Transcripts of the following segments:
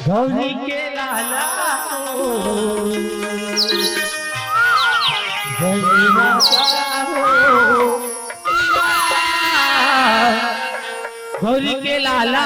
गौरी के लाला गौरी के लाला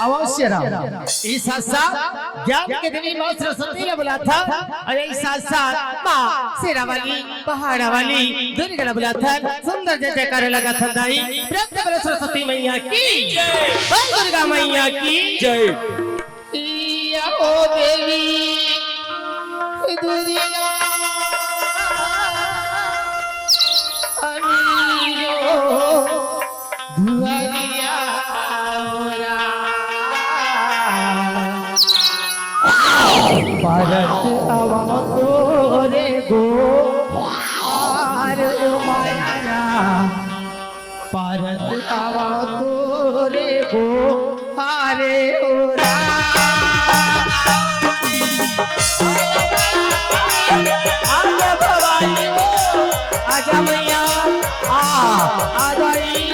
अवश्य इस ज्ञान के देवी मां सरस्वती ने बोला था और इस मां शेरा वाली पहाड़ा वाली दुर्गा ने बोला था सुंदर जय जयकार लगा था दाई प्राप्त बोले सरस्वती मैया की जय दुर्गा मैया की जय ओ देवी दुर्गा भारत आवा तोरे गो माया भारत आवा तोरे गो हारे ओरा आजा भवानी आजा मैया आ गई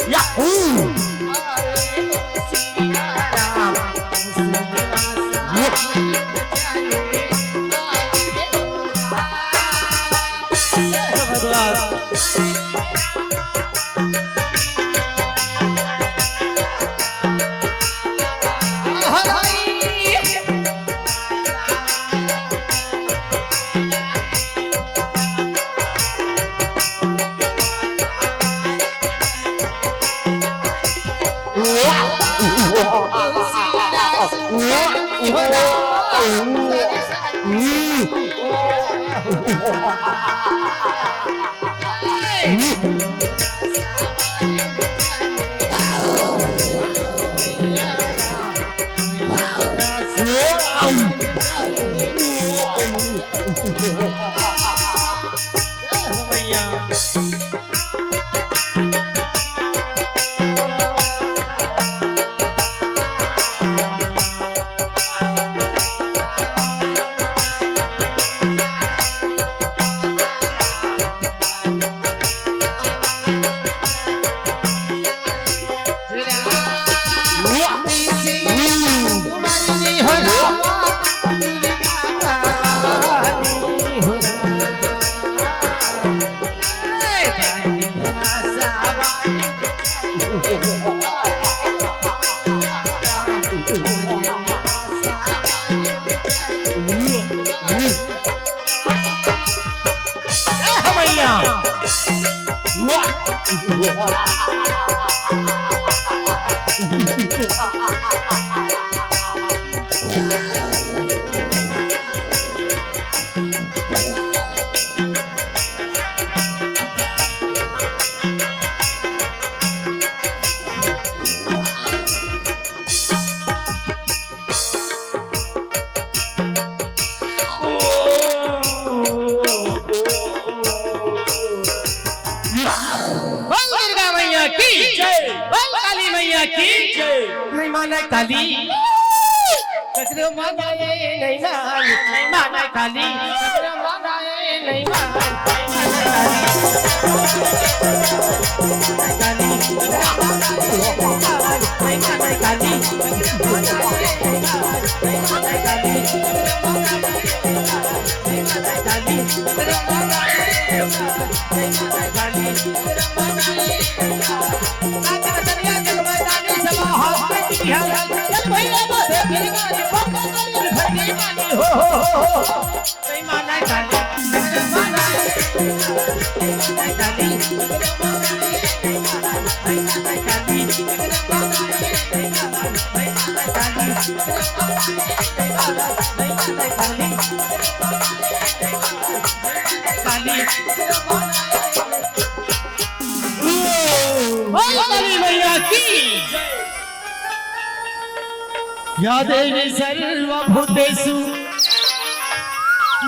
Yeah. काली कचरे मानाए नहीं मानाए काली कचरे मानाए नहीं मानाए काली काली या देवी सर्वभूतेषु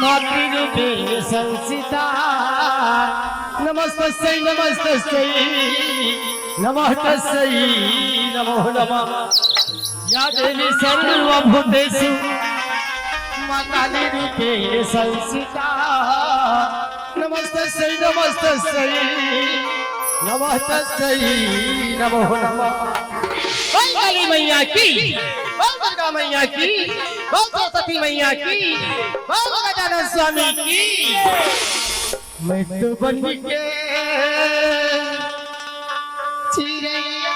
मातृरूपेण संस्थिता नमस्तस्यै नमस्तस्यै नमः तस्यै नमो नमः या देवी सर्वभूतेषु मातृरूपेण संस्थिता नमस्तस्यै नमस्तस्यै नमः तस्यै नमो नमः। काली मैया की, दुर्गा मैया की, सरस्वती मैया की, गजानन स्वामी की। मैं तो बन के चिड़ैया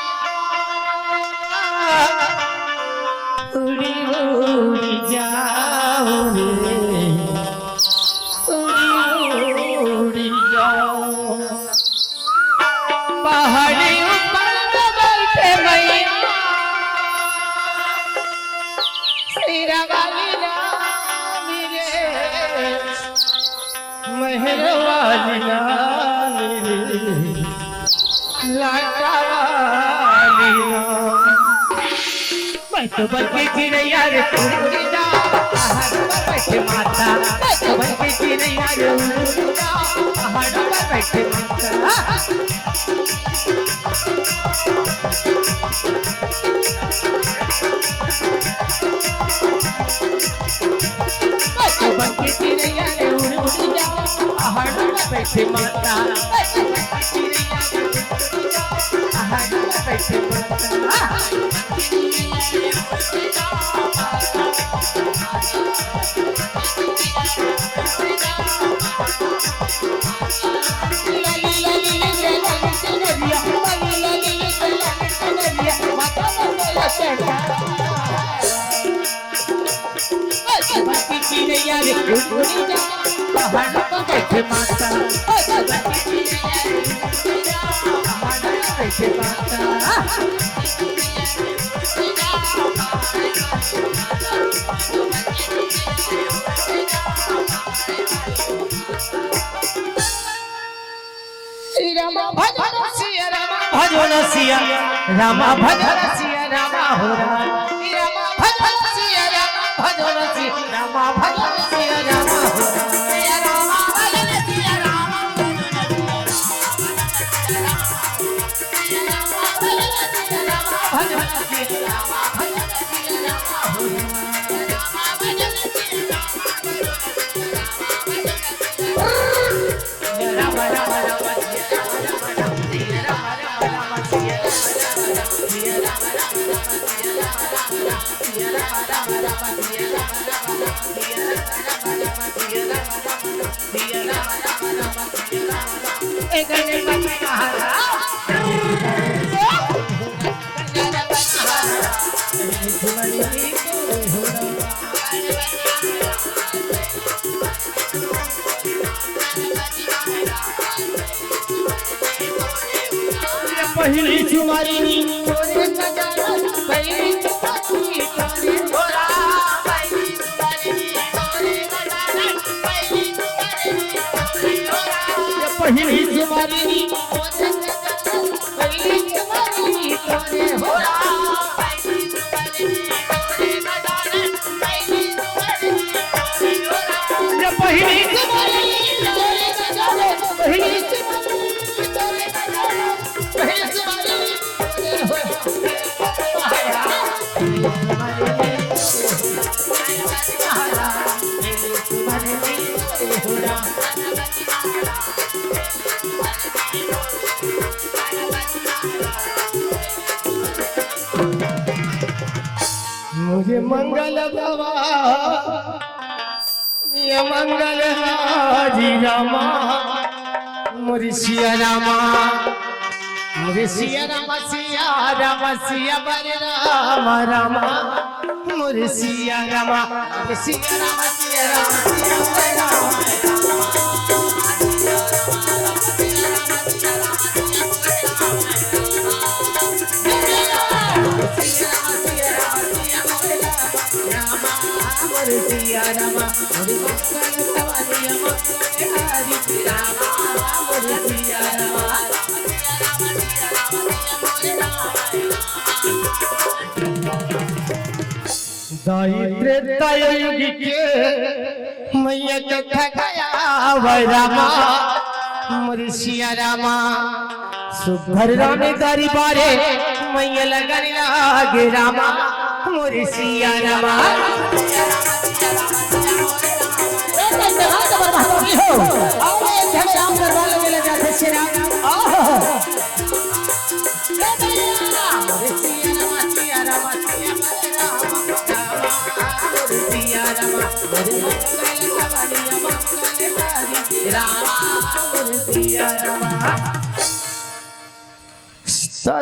उड़ी उड़ी जाऊं रे, उड़ी उड़ी जाऊं पहाड़ी ऊपर बैठे मैया तेरा वाली नाम रे मेहर वाली नाम रे लाटा वाली नाम। मैं तो बन के चिड़ैया रे उड़ जा पहाड़ पर बैठे माता, मैं तो बन के चिड़ैया रे उड़ जा पहाड़ पर बैठे माता। बनके चिड़ैया रे उड़ उड़ जा पहाड़ पर बैठे माता, चिड़ैया रे उड़ जा पहाड़ पर बैठे माता। चिड़ैया रे उड़ जा पहाड़ पर बैठे माता, पहाड़ पर बैठे माता। भजो न सिया रामा भजो न सिया रामा हो रामा भजो न सिया रामा भजो न सिया रामा भजो न सिया रामा हो रामा भजो न सिया रामा भजो न सिया रामा पहली चुमारी तोरे नजारा पहली चुमारी तोरे होरा पहली चुमारी तोरे नजारा पहली चुमारी तोरे होरा पहली चुमारी तोरे नजारा पहली चुमारी तोरे होरा पहली चुमारी तोरे नजारा पहली चुमारी तोरे होरा पहली चुमारी तोरे नजारा पहली चुमारी तोरे नजारा मुझे मंगल बाबा ये मंगल हाजी रामा मुझे सिया रामा मुझे सिया रामा सिया बर रामा रामा मुझे सिया रामा सिया रामा सिया रामा सिया रामा मुझे मंगल तवालिया मंगल हरि रामा मुझे सिया रामा दायित्व युग के मैया के ठगाया वै रामा मोरे सिया रामा सुभर रामे दारी बारे मैया लगन लागे रामा मोरे सिया रामा राम दरबार में लगा थे सिया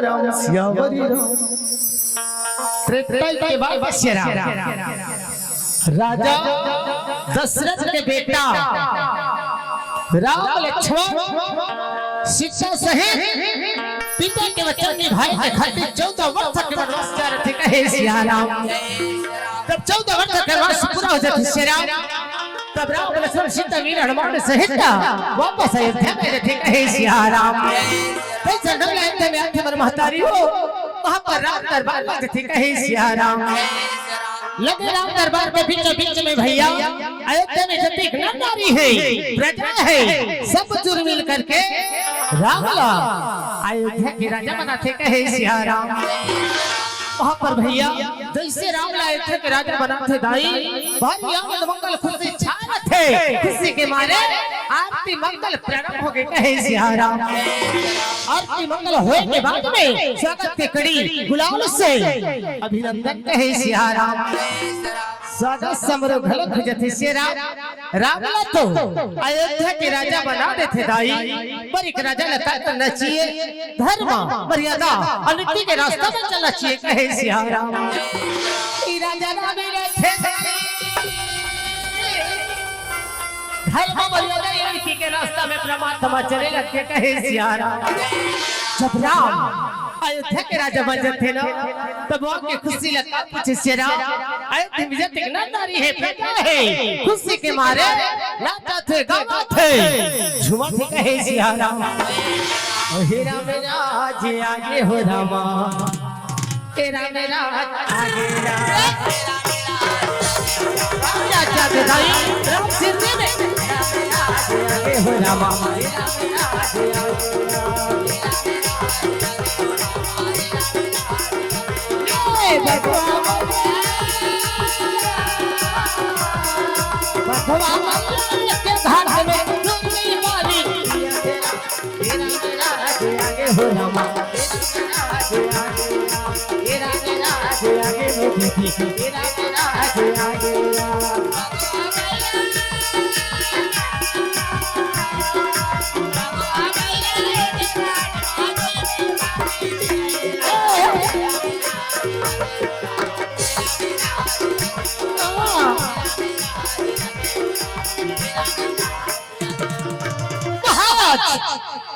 राम सियावरी त्रेता के बाद राजा दशरथ के बेटा राम लक्ष्मण सीता सहित पिता के वचन निभाए के खातिर 14 वर्ष के वनवास जा रहे थे कहे सिया राम। जब 14 वर्ष के वनवास पूरा हो जाते सिया राम तब राम लक्ष्मण सीता वीर हनुमान सहित वापस अयोध्या में थे कहे सिया राम। जंगल अयोध्या में आके मन महतारी हो वहां पर राम दरबार में थे कहे सिया राम। लगे राम दरबार में बीच में भैया अयोध्या में जब एक नारी है प्रजा है सब जुड़ मिल करके राम अयोध्या के राजा बनाते कहे सिया राम। वहां पर भैया जैसे राम अयोध्या के राजा बनाते दाई भारी आनंद मंगल खुशी छा थे खुशी के मारे आरती मंगल प्रारंभ हो गए कहे सिया राम। आरती मंगल होए के बाद में स्वागत के कड़ी गुलाल से अभिनंदन कहे सिया राम। स्वागत समारोह घलक जथे सिया राम तो अयोध्या के राजा बना देते दाई पर एक राजा लता करना चाहिए धर्म मर्यादा अनिति के रास्ते में चलना चाहिए कहे सिया राम। राजा ना मेरे थे धर्म मर्यादा अनिति के रास्ते में परमात्मा चले लगते कहे सिया राम। जब राम अयोध्या के राजा बन थे ना तब के खुशी लगता पूछे सिया राम अयोध्या में जब एक नारी है प्रजा है खुशी के मारे नाचा थे गावा थे झूमा थे कहे सिया राम। हेरा मेरा जे आगे हो रामा तेरा मेरा आगे राजा दे दाई राम सिर दे आगे हो रामा भगवान के घाट में डूबी मारी तेरा मेरा आगे हो रामा तेरा मेरा आगे हो दीदी तेरा मेरा आगे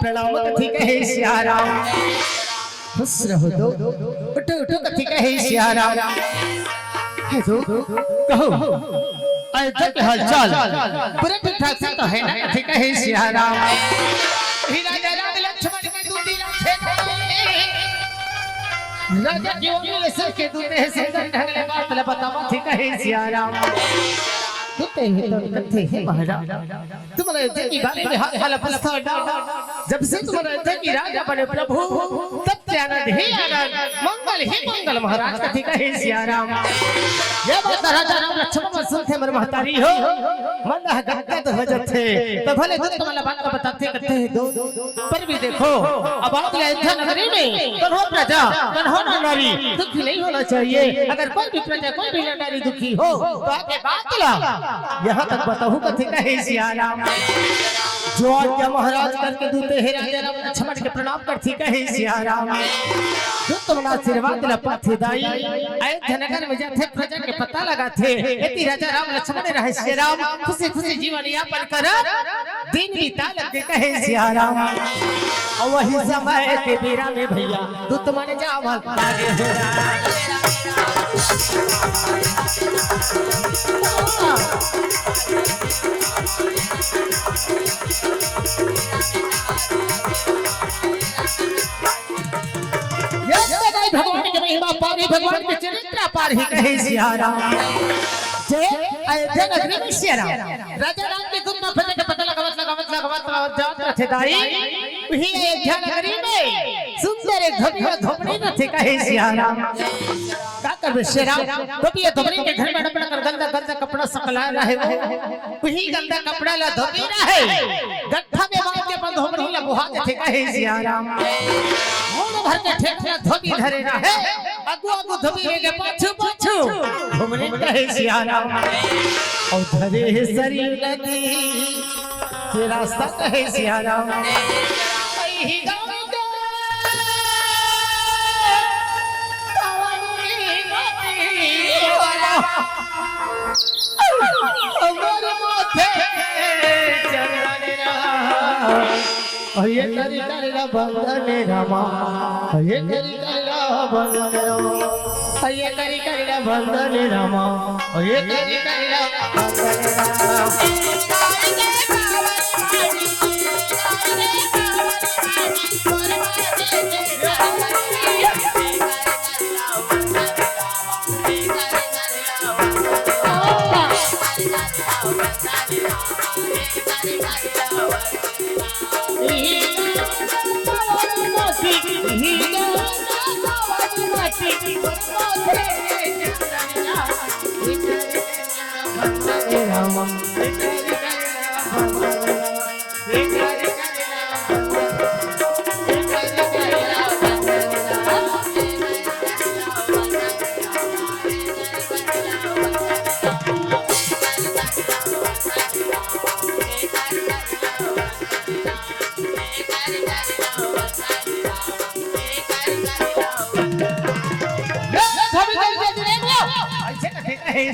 प्रणाम कथी कहे सियाराम खुश रहो दो उठो उठो कथी कहे सियाराम है दो कहो अयोध्या के हालचाल पूरे ठीक ठाक से तो है ना कथी कहे सियाराम ही राजा राम लक्ष्मण के दूती थे राजा क्यों मिले सर के दूते से ढंगले बात बतावा थी कहे सियाराम दूते हैं तो कथे है महाराज तुम्हारे की बात में हाल फलसा जब से तुम्हारे की राजा बने प्रभु तब से आनंद ही मंगल महाराज कथी कहे सियाराम ये बात राजा राम लक्ष्मण सुनते मर महतारी हो मन गदगद हो जाते तो भले तुम तुम्हारा बात बताते कहते हैं दो पर भी देखो अब आप अयोध्या नगरी में कन्हो प्रजा कन्हो नारी दुखी नहीं होना चाहिए अगर कोई भी प्रजा कोई भी नारी दुखी हो तो आगे बात ला यहाँ तक बताऊं कथी कहे सियाराम जो आज्ञा महाराज करके दूते हैं राजा राम लक्ष्मण के प्रणाम करती कहे सियाराम जो तुम्हारा आशीर्वाद ला पाथे दाई अयोध्या नगर में जाते प्रजा के पता लगाते यदि राजा राम लक्ष्मण रहे सियाराम खुशी खुशी जीवन यापन कर दिन बीता लगते कहे सियाराम और वही समय के बेरा में भैया तू तुम्हारे जावल आगे हो भगवान के महिमा पारी भगवान के चरित्र पार ही कहे सियाराम जे अयोध्या नगरी में सियाराम राजा राम के गुण में फटे के पता लगावत जात रथे दाई वही अयोध्या नगरी में सुंदर एक धोबड़ी न थे कहे सियाराम का कर सियाराम धोबिया धोबड़ी के घर में अपना कर गंदा कपड़ा सकला रहे वही गंदा कपड़ा ला धोबी रहे गट्ठा में बांध के अपन धोबड़ी ला बुहा थे कहे सियाराम भर के ठेकरा धोबी धरे ना है अगु अगु धोबी के पाछू पाछू घुमने कहे सियाराम और धरे सरयू नदी के रास्ता कहे सियाराम ही गाँव के अमर माथे ये करी करीला बंदने रामा ये करी करीला बंदने रामा ये करी करीला बंदने रामा ये करी करीला बंदने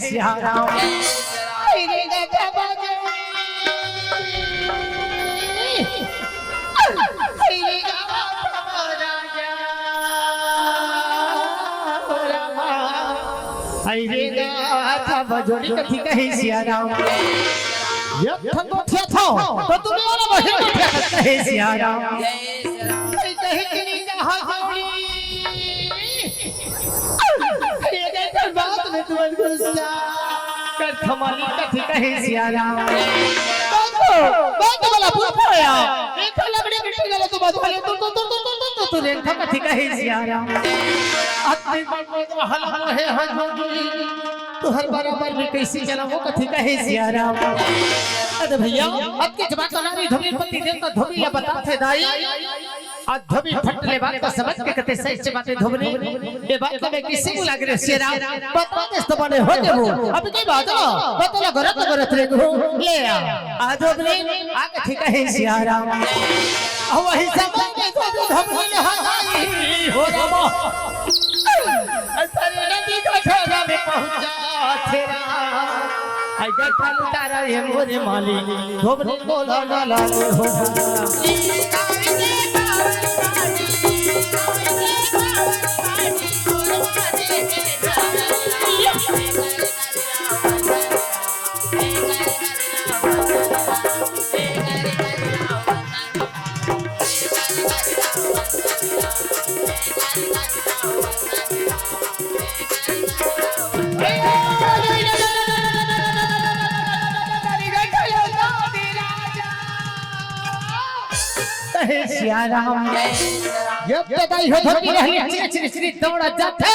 सियाराम बजोड़ी कथी कही सियाराम ये ठंगो थे था तो तुम्हें वाला बहिर कथी कही सियाराम नहीं चली जहां हौली ये देखो बात में तुम गुस्सा कर थमाली कथी कहे सिया राम बात वाला पूछया एक लगड़े बिटी गलो तो बात वाले तो रेखा कथी कहे सिया राम अति हल है हजूरी तो हर बराबर में कैसे चला वो कथी कहे सिया राम अरे भैया अब के जवाब नारी धोबी पति देवता धोबी या बताते दाई आज धोबी फटले बात को समझ के कहते सही से बातें धोबनी ये बात में किसी को लग रहे सिया राम बताते तो बने हो दे वो अब की बात बतला गरत रे गो ले आ धोबनी आ कथी कहे सिया राम वही समय में धोबनी ने हाई हो राम असर नदी का छोरा में पहुंचा तेरा आई गठल तारा ये मोरे माली धोबनी बोला ना लाले हो सिया राम जब तक आई हो धोबी रहली चिरी दौड़ा जाते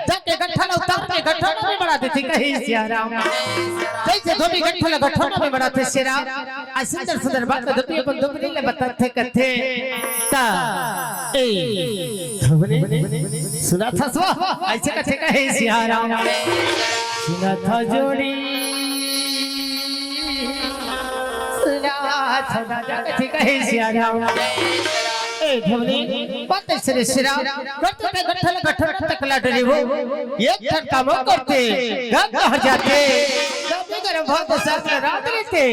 जाके गठन उतार के गठन में बड़ा देती कही सिया राम जैसे धोबी गठन में बड़ा थे सिया राम आ सुंदर सुंदर बात धोबी अपन धोबी ने बताते कथे ता ए धोबी सुना था सो ऐसे कथे कही सिया राम सुना था जोड़ी कथी कहे सिया राम ए धोबनी बात श्री सिया गठन पे गठन तक लटरी वो एक ठन काम करते घर जाते कभी गरम बहुत साथ रात रहते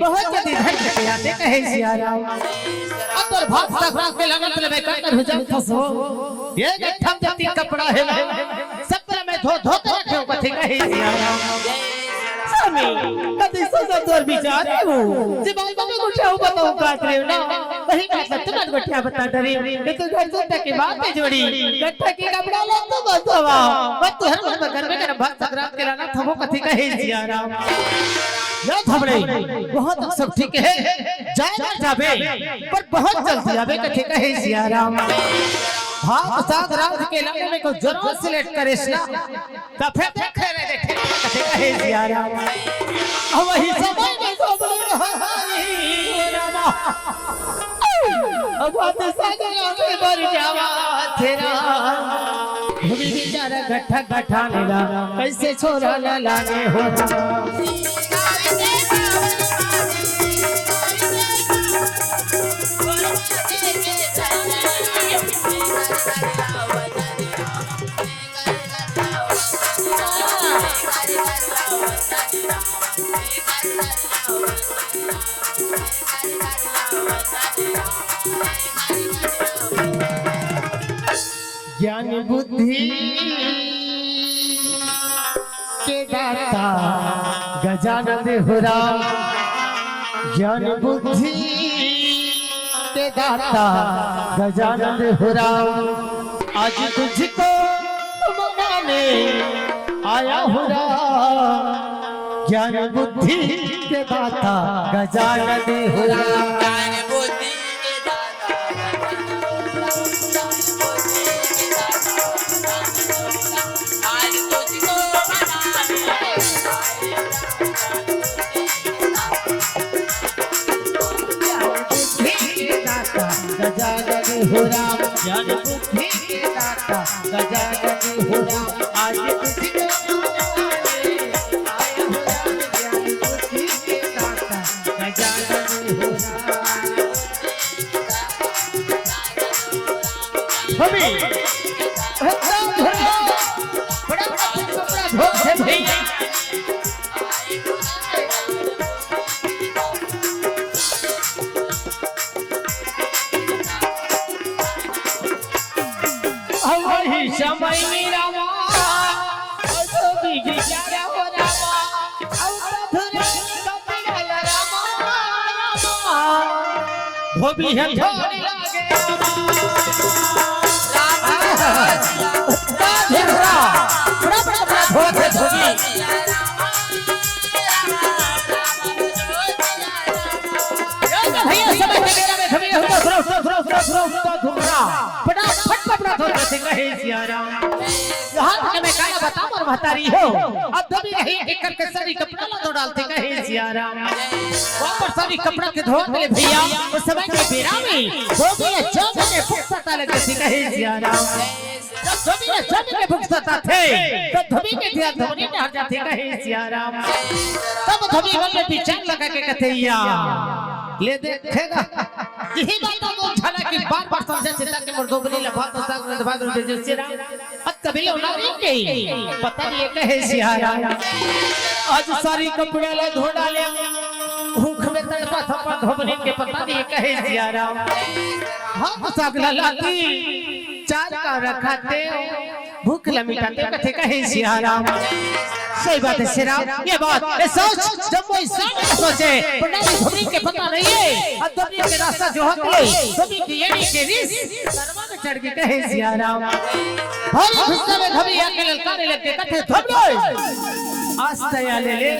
बहुत जल्दी धन के आते कहे सिया राम अंदर भात साफ के लगन में कर हो जाम फसो ये गठम जाती कपड़ा है सब में धोते रखे कथी कहे सिया राम कभी सोचा तोर विचार है वो जब आई बाबू गुठिया बताऊं बात रे ना वही बात तुम गुठिया बता डरे ये तो घर जोता के बात है जोड़ी गट्ठा की कपड़ा ले तो बतावा मत तो हर घर में कर भात संक्रांत के लाना थमो कथी कहे सिया राम ना थमड़े बहुत सब ठीक है जाएगा जाबे पर बहुत जल्दी जाबे कथी कहे सिया राम भात साथ रात के लाने में को जरूर सिलेक्ट करे ना तो फिर देख रहे देखे कथी कहे सिया राम वही समय में तो रामा अब बात सागर आगे बढ़ जावा तेरा भूमि बेचारा गठा लेला कैसे छोरा ना लागे हो ज्ञान बुद्धि के दाता गजानन हो राम ज्ञान बुद्धि के दाता गजानन हो राम आज तुझको मनाने आया हो राम ज्ञान बुद्धि के दाता गजानन हो राम हो राम ज्ञान बुद्धि के दाता गजानन हो राम आज तुझको आया हो राम ज्ञान बुद्धि के दाता गजानन हो राम हमें बड़ा भोग है भैया समय मेरा तो भी बेचारा हो रामा अब धुरे कपिला रामा धोबी है थोड़ी लागे कहे सिया राम यहाँ तक मैं काला बता और महतारी हो अब धोबी नहीं एक करके सारी कपड़ा ला तो डालते कहे सिया राम वापस सारी कपड़ा के धोते ले भैया उस समय के बेरा में धोबी ने जब के पुस्तक लगे कहे सिया राम जब धोबी ने जब के पुस्तक थे तो धोबी के ध्यान धोबी ने हट जाते कहे सिया राम तब धोबी वाले विचार लगा के कहते या ले देखेगा यही बात को छला की बार-बार समझे चिता के मर्दों बनी लफात साग भाग रो दे सिया अब कभी ना के पता नहीं कहे सिया राम आज सारी कपड़े ले धो डाले भूख में तड़पा थपा धोबनी के पता नहीं कहे सिया राम हाथ साग लाती चार का रखाते भूख लमिटाते कथे कहे सिया राम सही बात है सिया राम ये बात ये सोच जब वो इंसान सोचे पंडाली धोबी के पता नहीं है अब धोबी के रास्ता जो हकले धोबी की येड़ी के रिस शर्मा में चढ़ के कहे सिया राम हर गुस्से में धोबी आके ललकारे लगते कथे धोबी आज दया ले ले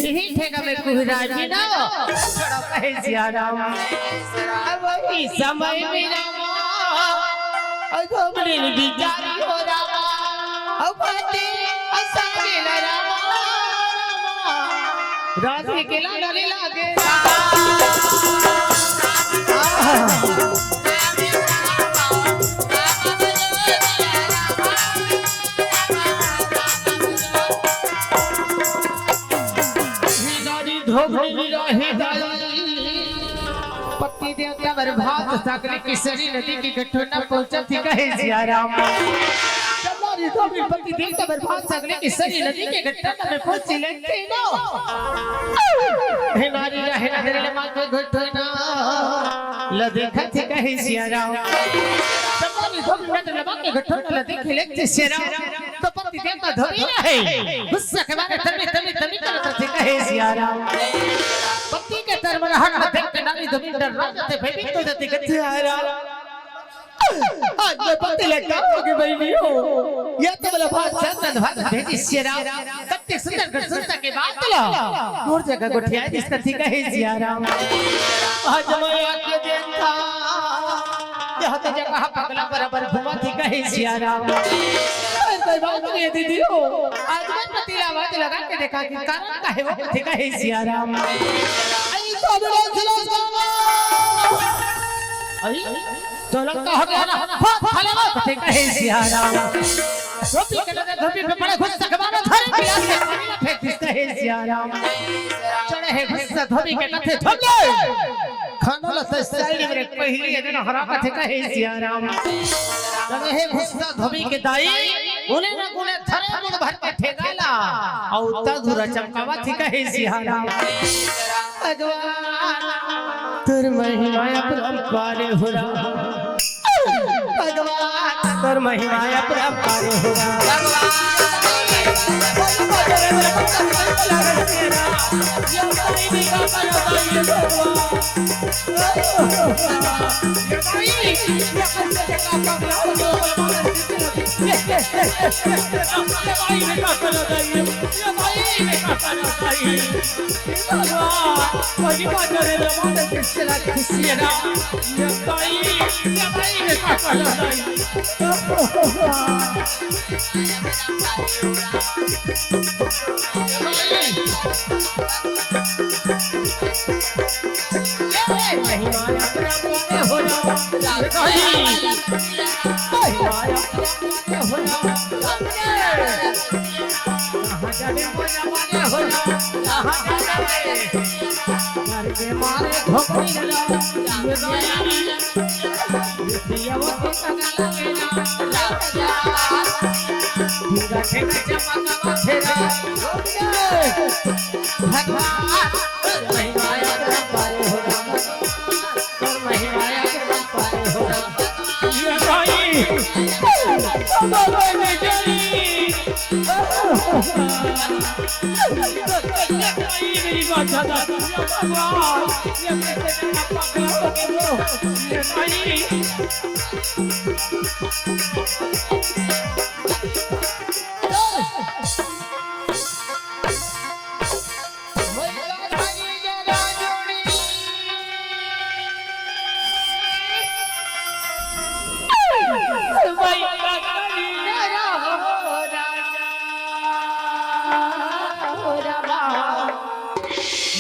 यही ठेका में कुहराजी ना छोड़ो कहे सिया राम अब वही समय में रामा धोबी बिचारी हो रामा अब बातें असाने न रामा राधे के लाडले लागे पत्नी देवता वर भात सागरी किसरी नदी की गठोना पहुंचा थी कहे सिया राम हमारी धोबी पत्नी देवता वर भात सागरी किसरी नदी के गठोना में पहुंची लेते ना हे नारी रहे ना तेरे मां को गठोना ल देखा थी कहे सिया राम हमारी धोबी ने लबा के गठोना ल देख लेते सिया राम तो पत्नी देवता धोबी ना है गुस्सा के मारे तमी करते थे कहे सिया राम पत्नी के तरमराहट में देख के नारी धोबी डर जाते भयभीत हो जाती कहती है राम आज मैं पति लेकर आऊंगी बहनी हो ये तो बोला भात चंदन भात भेजी सिया राम कत्ते सुंदर सुंदर के बात ला दूर जगह गोठिया जिस कथी कहे सिया राम आज मैं आके देखा यह तो जगह पगला बराबर घुमा थी कहे सिया राम कोई बात नहीं दीदी हो आज मैं पति आवाज लगा के देखा कि कारण का है वो थी कहे सिया राम आई तो बड़ा चलो आई चलो का हो गया ना खाले कथे कहे सिया राम धोबी के लगे धोबी पे पड़े गुस्सा के मारे धरे गिलास से पानी में फेंक दिस कहे सिया राम चढ़े है गुस्सा धोबी के कथे धोबी खाना लता स्टाइल में पहली दिन हरा कथे कहे सिया राम चढ़े है गुस्सा धोबी के दाई उन्हें ना गुने धरे मुंह भर के ठेगाला और तधुरा चमकावा थी कहे सिया राम भगवान तुर महिमा अपरंपार हो रहा भगवान तुर महिमा अपरंपार हो रहा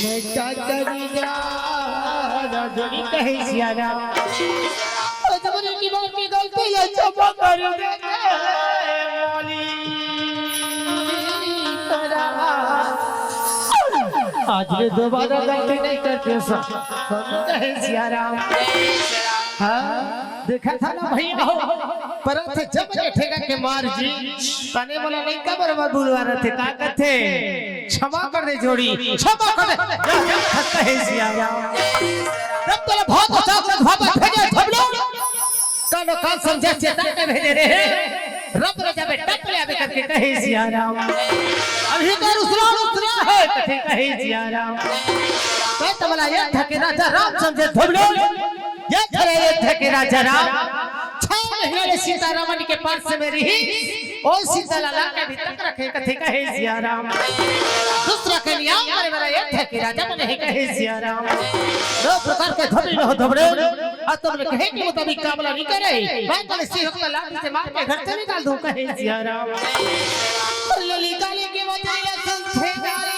मैं क्या करी जा जोड़ी कहे सिया राम जबरे की बात की गलती है क्षमा कर दे मौली आज ये दोबारा गलती नहीं करते सब कहे सिया राम हाँ देखा था ना भैया हो पर थे जब ठेका के मार जी तने बोला नहीं का बराबर बुलवा रहे थे का कहते क्षमा कर दे जोड़ी क्षमा कर दे कहे सिया राम रब तेरे बहुत अच्छा भाबा भेजे थबलो कानो कान समझे चेता के भेजे रे रब राजा बे टप ले आवे करके कहे सिया राम अभी तो उसरा है कहे सिया राम तो तमला ये था कि राजा राम समझे थबलो ये करे ये थे कि राजा राम 6 महीने सीतारामन के पास से मेरी और सीता लाला के भीतर रखे कथे कहे सिया राम दूसरा के नियम करे वाला ये थे कि राजा ने नहीं कहे सिया राम दो प्रकार के धबड़ी न हो धबड़े और तुमने कहे कि मुताबिक कामला नहीं करे मैं तो इसी वक्त लाठी से मार के घर से निकाल दूं कहे सिया राम लली काली के वजह से हजारे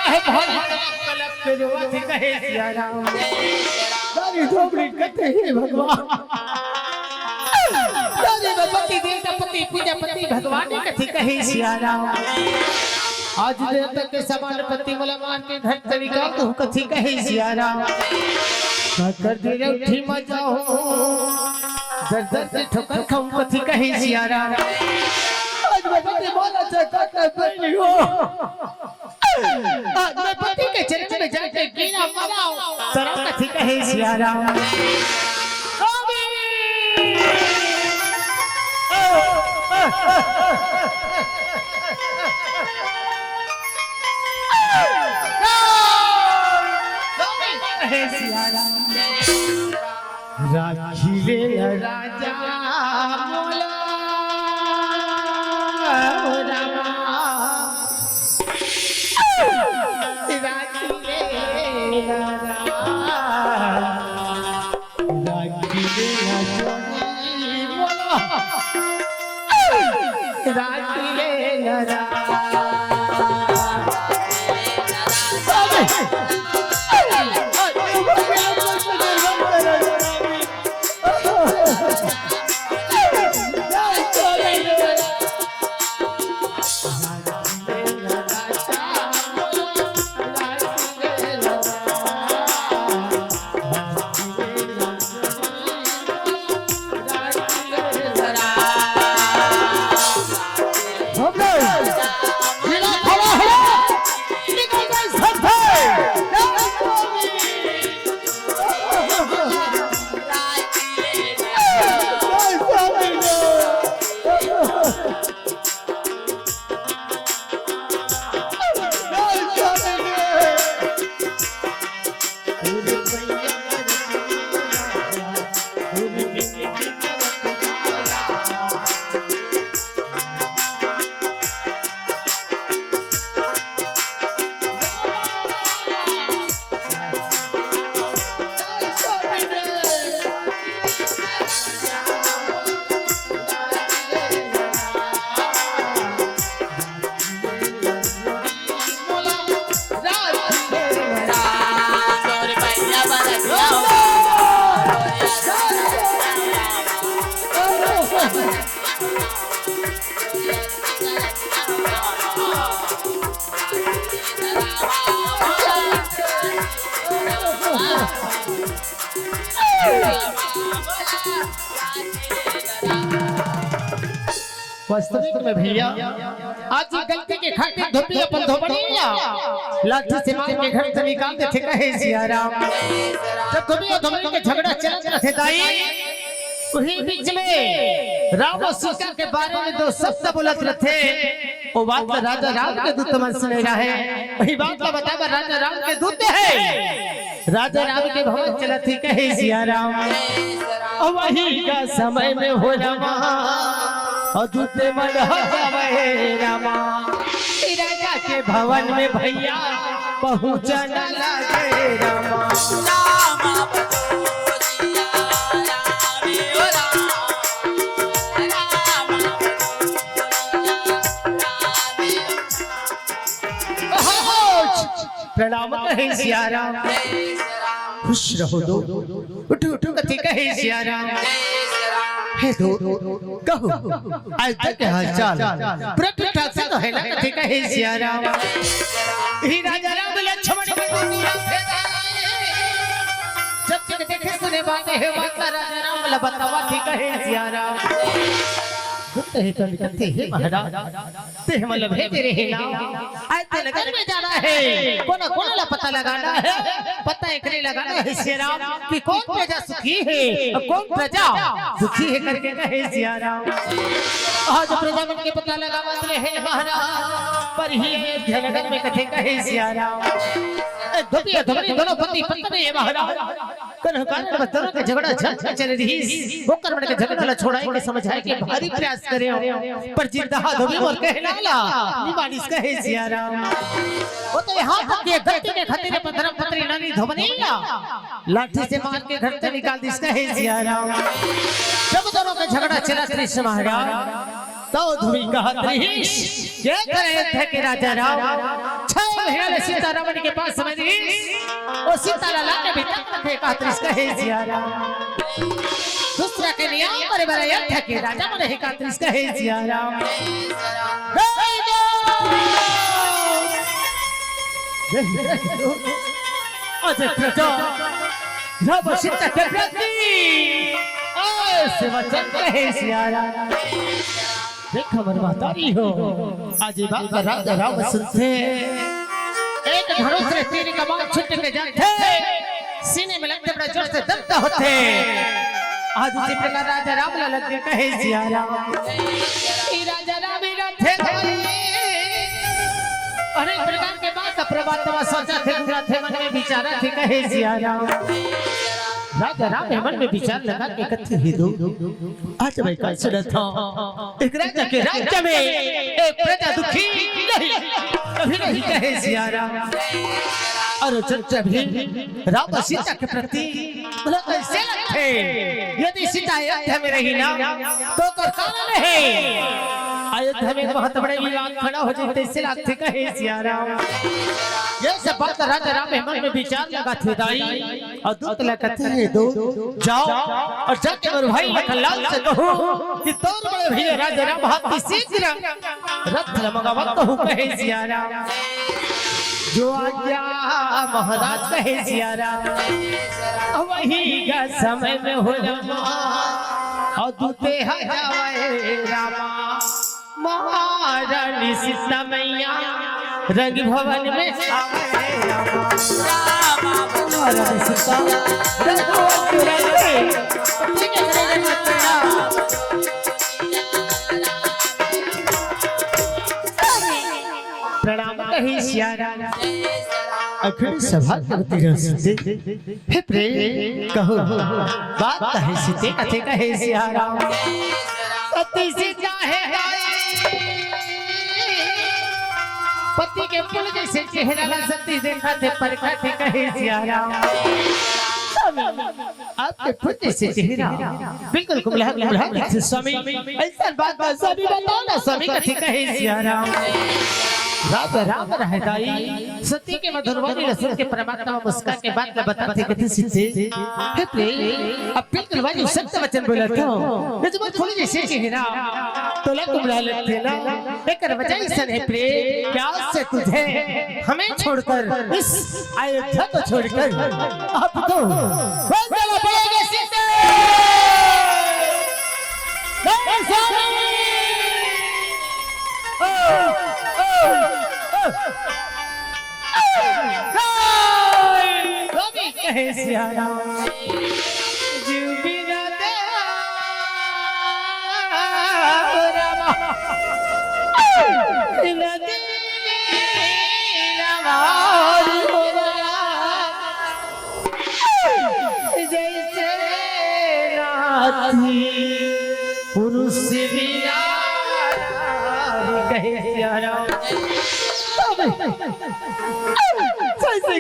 है बहुत कहे सिया राम दादी धोबड़ी कहते हैं भगवान दादी पति देवता पति पूजा पति भगवान ने कथी कहे सिया राम आज देर तक के समान पति मला मार के घर से निकाल दूं कथी कहे सिया राम कर दे रे उठी मजा हो दर दर से ठोकर खाऊं कथी कहे सिया राम आज पति बोला चाहता कर हो मैं पति के चरण में जाके गिरा मराओ तरह कथी कहे सिया राम कहे सिया राम राखी ले राजा मोला वास्तविक में भैया आज गलती के खातिर धोपी अपन धोबड़िया लाठी से मार के घर से निकाल दे थे कहे सिया राम जब धोबी और धोबड़ी के झगड़ा चलत रहे दाई वही बीच में राम और सीता के बारे में दो शब्द बोलत रहे वो बात राजा राम के दूत मन सुने रहे वही बात का बतावा राजा राम के दूत है राजा राम के भवन चलत थी कहे सिया राम और वही का समय में हो रामा और दूते मन हवे रामा राजा के भवन में भैया पहुंचन लगे रामा प्रणाम कहे सिया राम। खुश रहो दो, उठो उठो कथे कहे सिया राम। हे दो कहो आज तक हाल चाल प्रकट से तो है ना कथे कहे सिया राम। ही राजा राम लक्ष्मण की दुनिया जब तक देखे सुने बातें है माता राजा राम बतावा थी कहे सिया राम। ते कथे है महाराज ते मतलब है तेरे है नाम। आज ते नगर में जाना है, कौन कौन ला पता लगाना है, पता एकरे लगाना है सिया राम कि कौन प्रजा सुखी है और कौन प्रजा दुखी है करके कहे सिया राम। आज प्रजा मन के पता लगावत रहे महाराज पर ही नगर में कथे कहे सिया राम। धोबिया धोबरी दोनों पति पत्नी है महाराज कन्ह कारण दोनों के झगड़ा चल रही होकर मन के झगड़ा ला छोड़ाए के समझाए के भारी प्रयास करे पर जिंदा धोबी मोर कहला ला निबानिस कहे सिया राम। वो तो यहां तक के गलती के खातिर पत्थर पत्री नानी धोबनी लाठी से मार के घर से निकाल दिस कहे सिया राम। जब दोनों का झगड़ा चला कृष्ण महाराज तो धोबी कहा त्रिश क्या करे थे के राजा राम। महीने सीता रावण के पास समय दी और सीता लाला के भीतर थे कात्रिस कहे सिया राम। दूसरा के नियम पर बराया था कि राजा मन है कात्रिस कहे सिया राम। आज प्रजा रब सीता के प्रति ऐसे वचन कहे सिया राम। देखो मन महतारी हो आज बात राजा राम सुनते एक धनुष से तीर का बाण छूट के जाते सीने में लगते बड़ा जोर से दर्द होते। आज उसी प्रकार राजा राम लग के कहे सिया राम। राजा राम थे अनेक प्रकार के बात प्रभात सोचा थे पूरा थे मन में विचारा थे कहे सिया राम। राजा राम मन में विचार लगा के कथे ही दो आज भाई कैसे था एक राजा के राज्य में एक प्रजा दुखी नहीं कभी नहीं कहे सिया राम। और चर्चा भी राम सीता के प्रति मतलब कैसे लगते यदि सीता अयोध्या में रही ना तो कारण है अयोध्या में बहुत बड़े विवाद खड़ा हो जाते इससे लगते कहे सिया राम। ये सब बात राजा राम मन में विचार लगा थे दाई और दूत लगाते हैं दो जाओ और जाके मेरे भाई लखनलाल से कहो कि तोर बड़े भैया राजा राम हाथ शीघ्र रथ मंगावत तो कहे सिया राम। जो आज्ञा महाराज कहे सिया राम वही का समय में हो जामा और दूते हजावे रामा महारानी सीता मैया रंग भवन में आवे रामा महारानी सीता रंग भवन में प्रणाम कहे सिया राम। अखिल सभा करती रहते हे प्रेम कहो बात कहे सीते कथे कहे सिया राम। सती सीता है पति के फूल जैसे चेहरा ला सती देखा थे परखा थे कहे सिया राम। आपके फूल जैसे चेहरा बिल्कुल कुमला स्वामी ऐसा बात स्वामी बताओ ना स्वामी कथे कहे सिया राम। राजा राम रहदाई सती के मधुर वाणी रसूल के परमात्मा मुस्कान के बाद बताते कथे सीते हे प्रेम अब बिल्कुल वाली सत्य वचन बोला तो जब फूल जैसे चेहरा तो ला कुमला लगते ना एक वजह सन है प्रेम क्या से तुझे हमें छोड़कर इस अयोध्या को छोड़कर अब तो बंदला पड़ेगा सीते कहे सिया राम जीव बिना रामा नदी जैसे नाथी पुरुष बिना कहे सिया राम। कैसे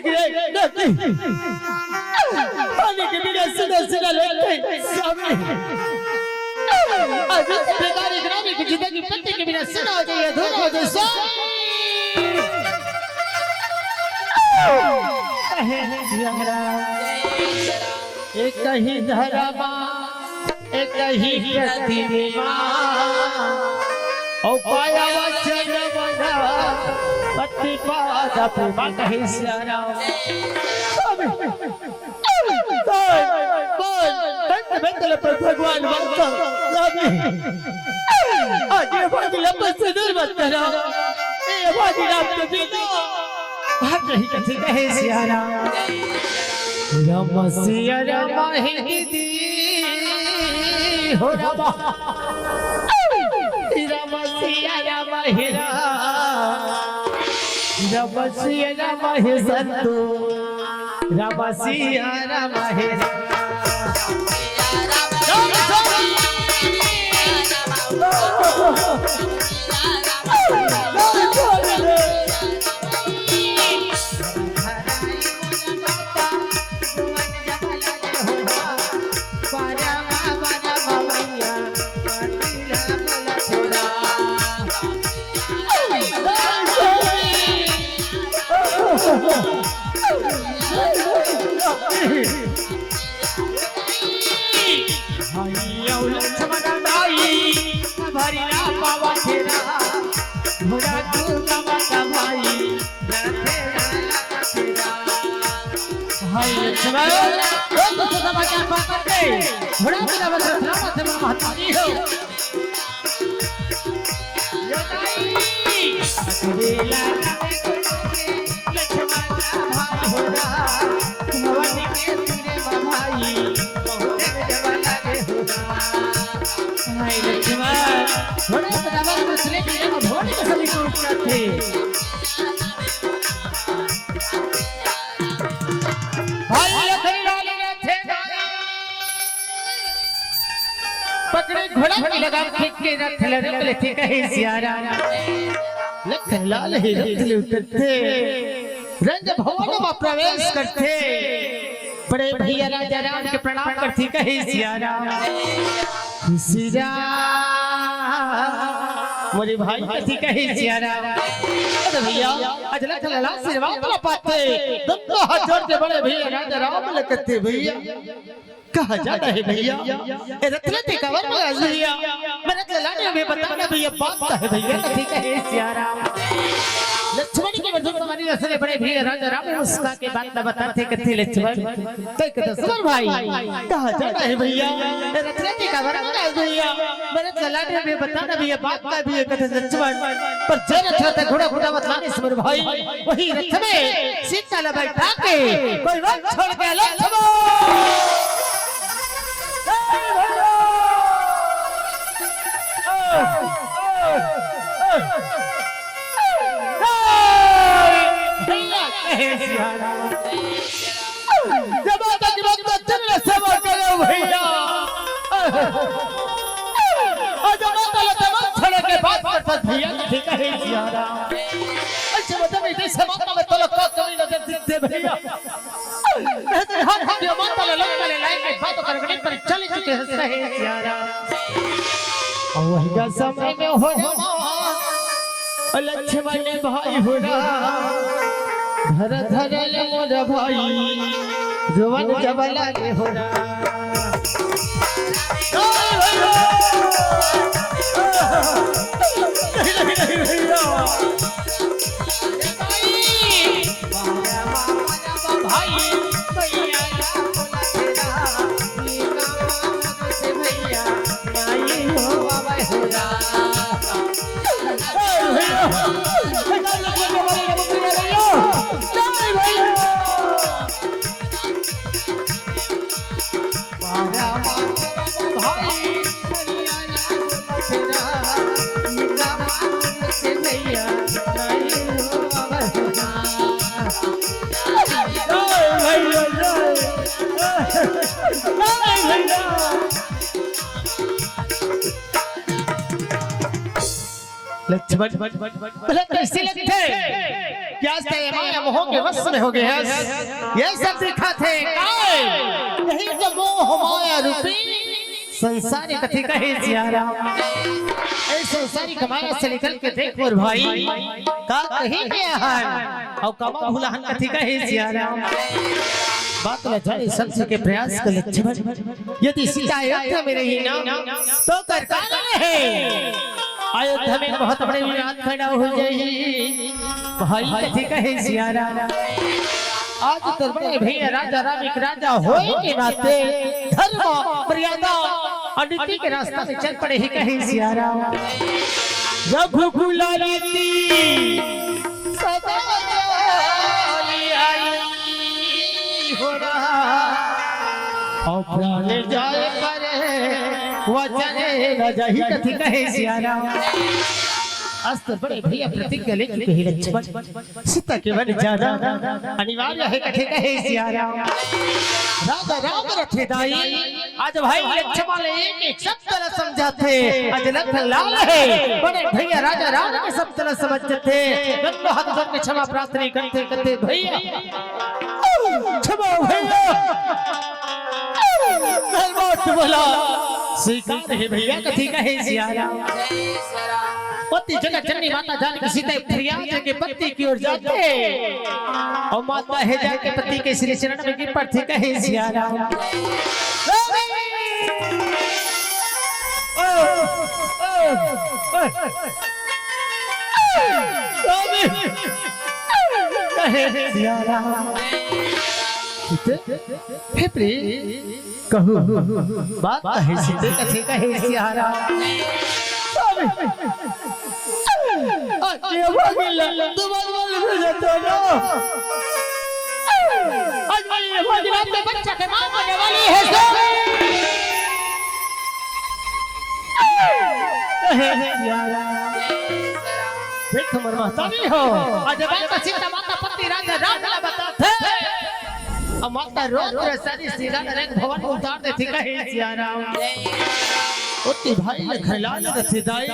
पानी के बिना सुना सुना लगते सामने आज इस प्रकार ग्रामी की जिंदगी पत्ते के बिना सुना हो जाए अधूरा हो जाए कहे सियारा एक ही धर्मा एक ही प्रतिमा ओ पाया वचन बना पति पाद प्रेम कहे सियारा बेंदल पर भगवान भक्त आज ये बगला पर से दूर मत करो ये बाजी रात के बिना भाग नहीं कथे कहे सियारा राम सिया राम हिंदी हो राम सिया राम हिरा राम सिया राम हे संतो राम सिया राम हिरा पकड़े घोड़ा की लगाम खींच के रख ले ठीक है सियारा लखन लाल ही रथ उतरते रंग भवन में प्रवेश करते बड़े भैया राजा राम के प्रणाम करती कहे सियारा सिया मोरे भाई कथी कहे सियारा अरे भैया आज लखन लाल आशीर्वाद पाते दोनों हाथ जोड़ के बड़े भैया राजा राम लगते भैया कहा जाता है भैया रत्नते कवर में भैया मैंने लाने में बताना भैया बात है भैया ठीक है सियारा लक्ष्मण के मधुर तुम्हारी असले बड़े भैया राजा राम उसका के बात न बताते कथी लक्ष्मण तो कहते सुमन भाई कहा जाता है भैया रत्नते कवर में भैया मैंने लाने में बताना भैया बात का भी कहते लक्ष्मण पर जय रथ घोड़ा घोड़ा बतलाने सुमन भाई वही रथ में सीता ला बैठा के कोई वक्त छोड़ के लक्ष्मण भैया ठीक है सियारा अच्छा मतलब इतने समाता में तो लोग कभी नजर दिखते भैया हर हर माता लोग वाले लाइन में बात करने पर चल चुके हैं सियारा और वही का समय में हो लक्ष्मण भाई होना धर धर ले मोर भाई जवन जब लागे होना लक्ष्मण भला कैसे लगते क्या ये माया मोह के वश में हो गए हैं ये सब दिखा थे यही तो मोह माया रूपी संसार कथी कहे सियारा ऐसे सारी कमाया से निकल के देख मोर भाई का कहीं गया है और कमा भूलाहन कथी कहे सियारा बात न जाने समझ के प्रयास कर लक्ष्मण यदि सीता अयोध्या में रही ना तो कर काला है अयोध्या में बहुत बड़े विवाद खड़ा हो जाए भाई कथी कहे सियारा आज तो बड़े भैया राजा राम एक राजा होए के नाते धर्म मर्यादा और नीति के रास्ता में चल पड़े ही कहे सियारा रघुकुल रीति सदा आई हो रहा और प्राण जाए पर वचन न जाहि कथी कहे सियारा अस्त्र बड़े भैया प्रतिज्ञा ले चुके हैं लक्ष्मण सीता के वन जाना अनिवार्य है कथे कहे सियारा राजा राम रथे दाई आज भाई लक्ष्मण एक एक शब्द न समझाते आज लखन लाल है बड़े भैया राजा राम के शब्द न समझते दोनों हाथ जोड़ के क्षमा प्रार्थना करते करते भैया क्षमा भैया धर्मोट बोला स्वीकार है भैया कथी कहे सियारा पति जगत जननी माता जानकी सीता फरियाद के पति की ओर जाते और माता है जाके पति के श्री चरण में गिर पड़ती कहे सियारा कहू बात कहे सीते कथे कहे सियारा ये भागिला तुम्हारे में जाता ना आज वाली ये भागिला अपने बच्चा के मां होने वाली है यारा देख तुम मरता नहीं हो आज बात सीता माता पति राजा राम का बताते अब माता रोज सारी सीता रंग भवन को उतार देती कहे सियारा उतनी भाई ने खिलाल रथे दाई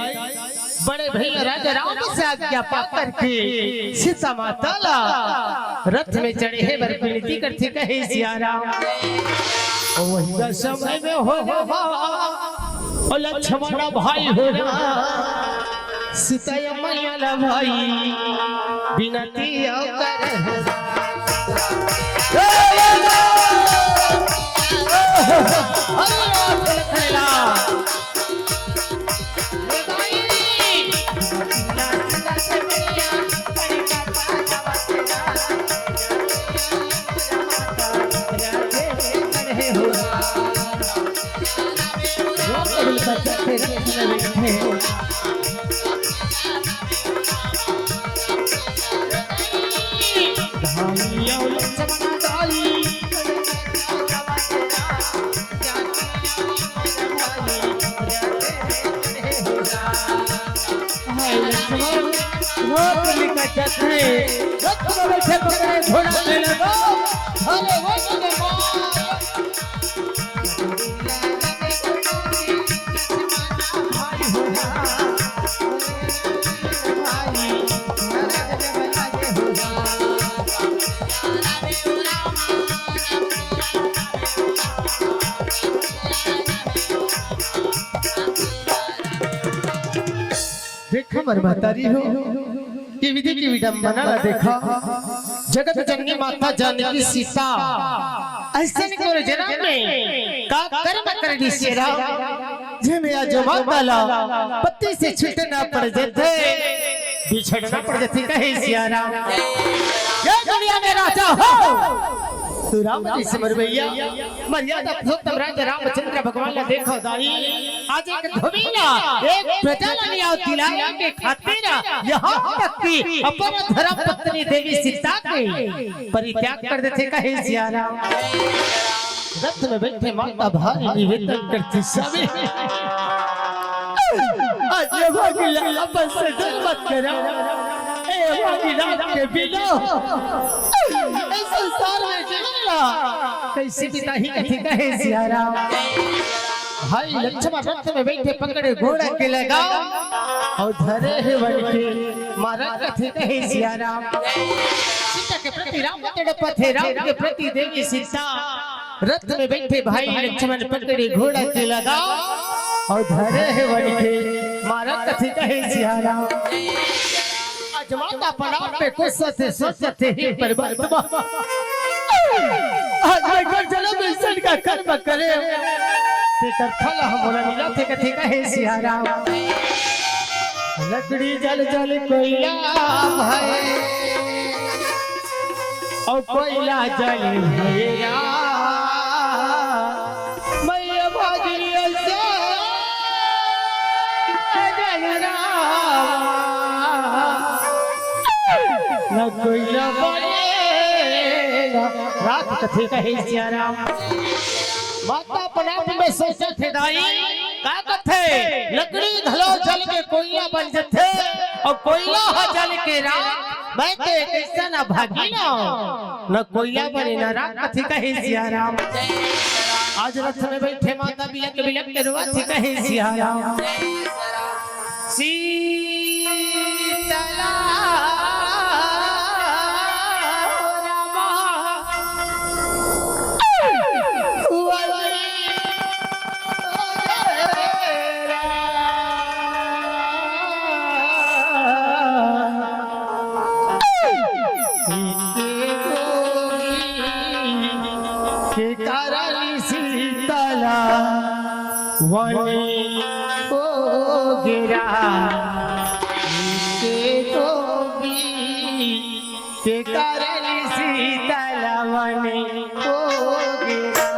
बड़े भैया राजा राम से आज्ञा पाकर के सीता माता ला रथ में चढ़े है वर विनती करती कहे सियारा ओ वही समय में हो ओ लक्ष्मण भाई हो ना सीता मैया ला भाई विनती कर महतारी हो कि विधि की विडंबना देखा जगत जननी माता जानकी सीता ऐसे निकल जन्म में का कर्म कर दी सेरा जे मेरा जो माताला पति से छूटना पड़ जाते बिछड़ना पड़ जाती कहे सियारा ये दुनिया में राजा हो तू राम जी से मरवैया मर्यादा पुरुषोत्तम राजा रामचंद्र भगवान ने देखो दाई आज एक धोबीला एक प्रजा ने दिलाया के खातिर यहाँ तक की अपन धर्म पत्नी देवी सीता के परित्याग कर देते कहे सियारा रथ में बैठे माता भारी निवेदन करती सभी आज ये भागिला अपन से दूर मत करो ए भागिला के बिना इस संसार में कैसी पिता ही कथी कहे सियारा भाई लक्ष्मण रथ में बैठे पकड़े घोड़ा के लगाओ और धरे है वन के मारा कथी कहे सियारा सीता के प्रति राम तड़प थे राम के प्रति देवी सीता रथ में बैठे भाई लक्ष्मण पकड़े घोड़ा के लगाओ और धरे है वन के मारा कथी कहे सियारा अजमाता पड़ा पे कुछ सोचते ही बर्बाद आज कर जन्म इंसान का कर्म करे तेकर फल हमरा मिला थे कथी कहे सियारा लकड़ी जल जल कोयला भाई और कोयला जल भैया मैं बाजरी से जगरा न कोयला बनेगा रात कथी कहे सियारा माता पनाप में सोचे थे दाई का कथे लकड़ी धलो जल के कोयला बन जथे और कोयला हो जल के रात मैं तो कैसा ना भागी ना न कोयला बने ना रात कथी कहे सियारा आज रथ में बैठे माता बिलक बिलक के रुआ थी कहे सियारा सीतला वने को गिरा के गोगी के कारण सीतल वने को गिरा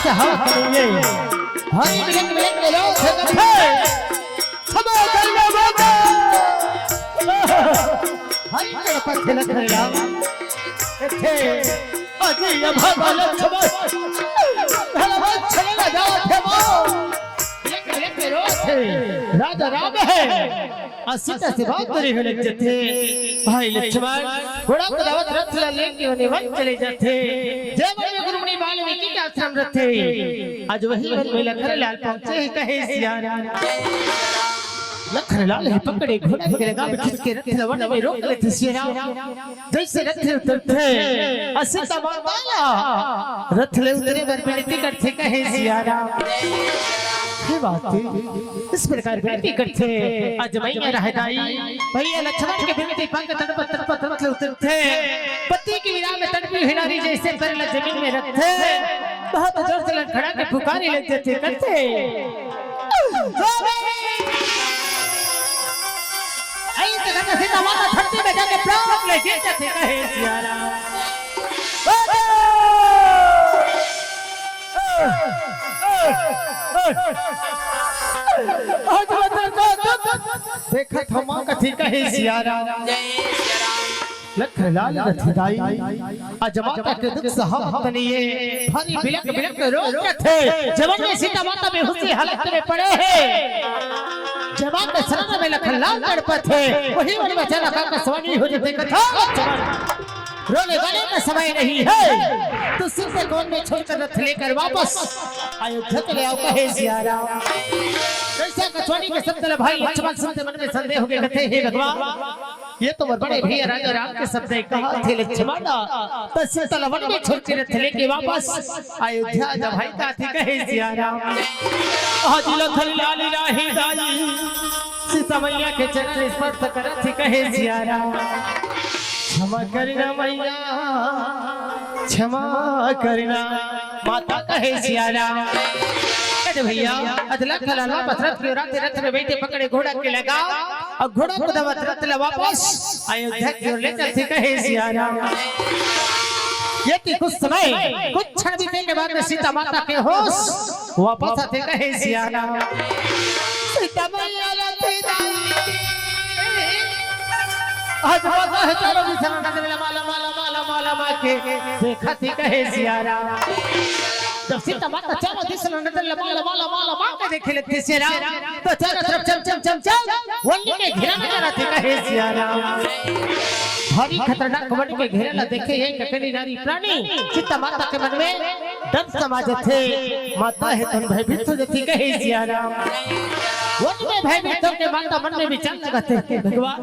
से हवा करेंगे हरी मिलन मिलन के लोग से कथे सब करने वाले हरी के पत्ते लग रहा थे अजी ये भगवान सब भला चले जाओ थे मिलन के लोग थे राजा राम है सीता से बात करे हुए लग जाते भाई लक्ष्मण घोड़ा को दावत रथ लेके उन्हें वन चले जाते जय बोले गुरुमुनि वाल्मीकि के आश्रम रहते आज वही वन में लखनलाल पहुंचे कहे सिया राम लखनलाल ही पकड़े घोड़ा के लगा में खींच के रथ वन में रोक लेते सिया राम जैसे रथ उतरते सीता माता रथ ले उतरे पर विनती करते कहे सिया राम इस प्रकार विनती करते आज मैया रहदाई भैया लक्ष्मण के विनती पंख तड़पत तड़पत रथ उतरते पति की विराम में तड़पी हुई नारी जैसे पैर जमीन में रखते बहुत जोर से लड़खड़ा के पुकारे लग जाते करते ऐसे करके सीता माता धरती में जाके प्राण ले गिर जाते कहे सिया राम देखा था मां कथी कहे सिया राम लखनलाल रथदाई आज माता के दुख सहम तनिए भारी बिलक बिलक रोज थे जवान में सीता माता बेहोशी हालत में पड़े हैं जवान के शरण में लखनलाल तड़पत है वही वाली बेचारा का स्वामी हो जाते कथा रोने वाले का समय नहीं है तो सिर से कौन में छोड़कर रथ लेकर वापस अयोध्या चले आओ कहे सिया राम कैसा कछवाड़ी के शब्द भाई लक्ष्मण सुनते मन में संदेह हो गए कहते हे भगवान ये तो बड़े भैया राजा राम के शब्द कहा थे लक्ष्मण तो सीता वन में छोड़ के रथ लेके वापस अयोध्या जब भाई का थे कहे सिया राम आज लखनलाल राही दाई सीता मैया के चरण स्पर्श करत थे कहे सिया राम क्षमा करना मैया क्षमा करना माता कहे सिया राम भैया लखनलाल रथ के रात रथ में बैठे पकड़े घोड़ा के लगा और घोड़ा को दबत रथ ले वापस अयोध्या की ओर ले चलते कहे सिया राम ये कुछ समय कुछ क्षण बीतने के बाद में सीता माता के होश वापस आते कहे सिया राम सीता मैया आज माता है चारों दिशा में माला माला माला माला माँ के देखा थी कहे सिया राम जब सीता माता चारों दिशा में नजर माला माला माला माँ के देखे लगते सिया राम तो चारों तरफ चम चम चम चम वल्ली के घेरा नजर आते कहे सिया राम भारी खतरनाक वल्ली के घेरा ला देखे ये ककली नारी प्राणी सीता माता के मन में डर समा जाते माता है तुम भयभीत हो जाती कहे सिया राम वन में भयभीत होकर माता मन में विचार लगाते हैं भगवान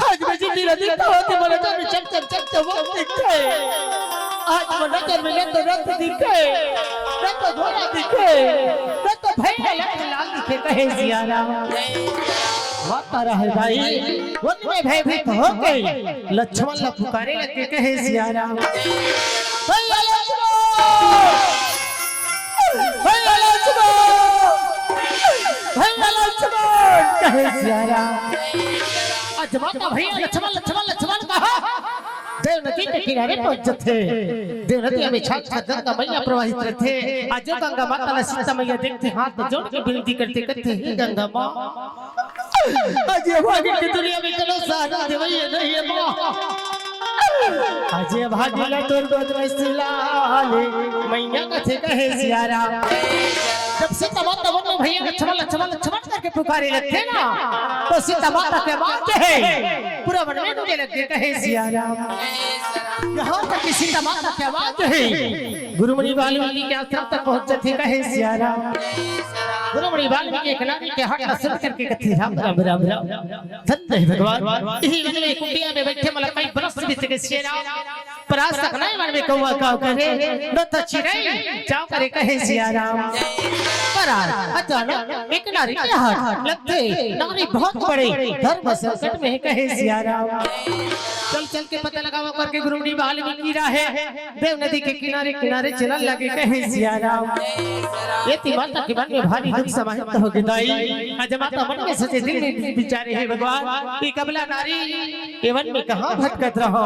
आज मैं जिंदगी दिखता होते मन में चम चम चम चम वो दिखता है आज मन नजर में तो रथ दिखे रथ घोड़ा दिखे रथ भैया लखनलाल दिखे कहे सिया राम माता रहदाई वन में भयभीत हो गई लक्ष्मण ला पुकारे लगे कहे सिया राम भैया लक्ष्मण भैया लक्ष्मण कहे सिया राम आज माता भैया लक्ष्मण लक्ष्मण लक्ष्मण कहा देव नदी के किनारे पहुंचे थे देव नदी में छाछ गंगा मैया प्रवाहित रहते आज गंगा माता सीता मैया देखते हाथ जोड़ के विनती करते कहते हे गंगा मां आज ये भाग्य की दुनिया में चलो सहारा देवैया नहीं है मां आज ये भाग्य तोर गोद में सिलाले मैया कथे कहे सिया राम जब सीता माता वन में भैया लक्ष्मण लक्ष्मण लक्ष्मण करके पुकारे लगते ना तो सीता माता के मानते हैं पूरा वन में डूबने लगते कहे सिया राम यहाँ तक कि सीता माता के आवाज है गुरुमुनि वाल्मीकि के आश्रम तक पहुंचे थे कहे सिया राम गुरुमुनि वाल्मीकि एक नारी के हाथ में सुन करके कहते राम राम राम राम धन्य है भगवान यही वन में कुटिया में बैठे मतलब कई बरस बीत गए सिया राम परास तक नहीं मन में कौवा काव करे न तो चिड़ै जाओ करे कहे सिया राम परार अचानक एक नारी के हाथ लगते नारी बहुत बड़े धर्म संकट में कहे सिया राम चल चल के पता लगाओ करके गुरुमुनि वाल्मीकि राहे देव नदी के किनारे किनारे चलने लगे कहे सिया राम ये माता के मन में भारी दुख भाग समाहित हो गई आज माता मन में सोचे दिल में विचारे है भगवान कि कबला नारी केवन में कहां भटकत रहो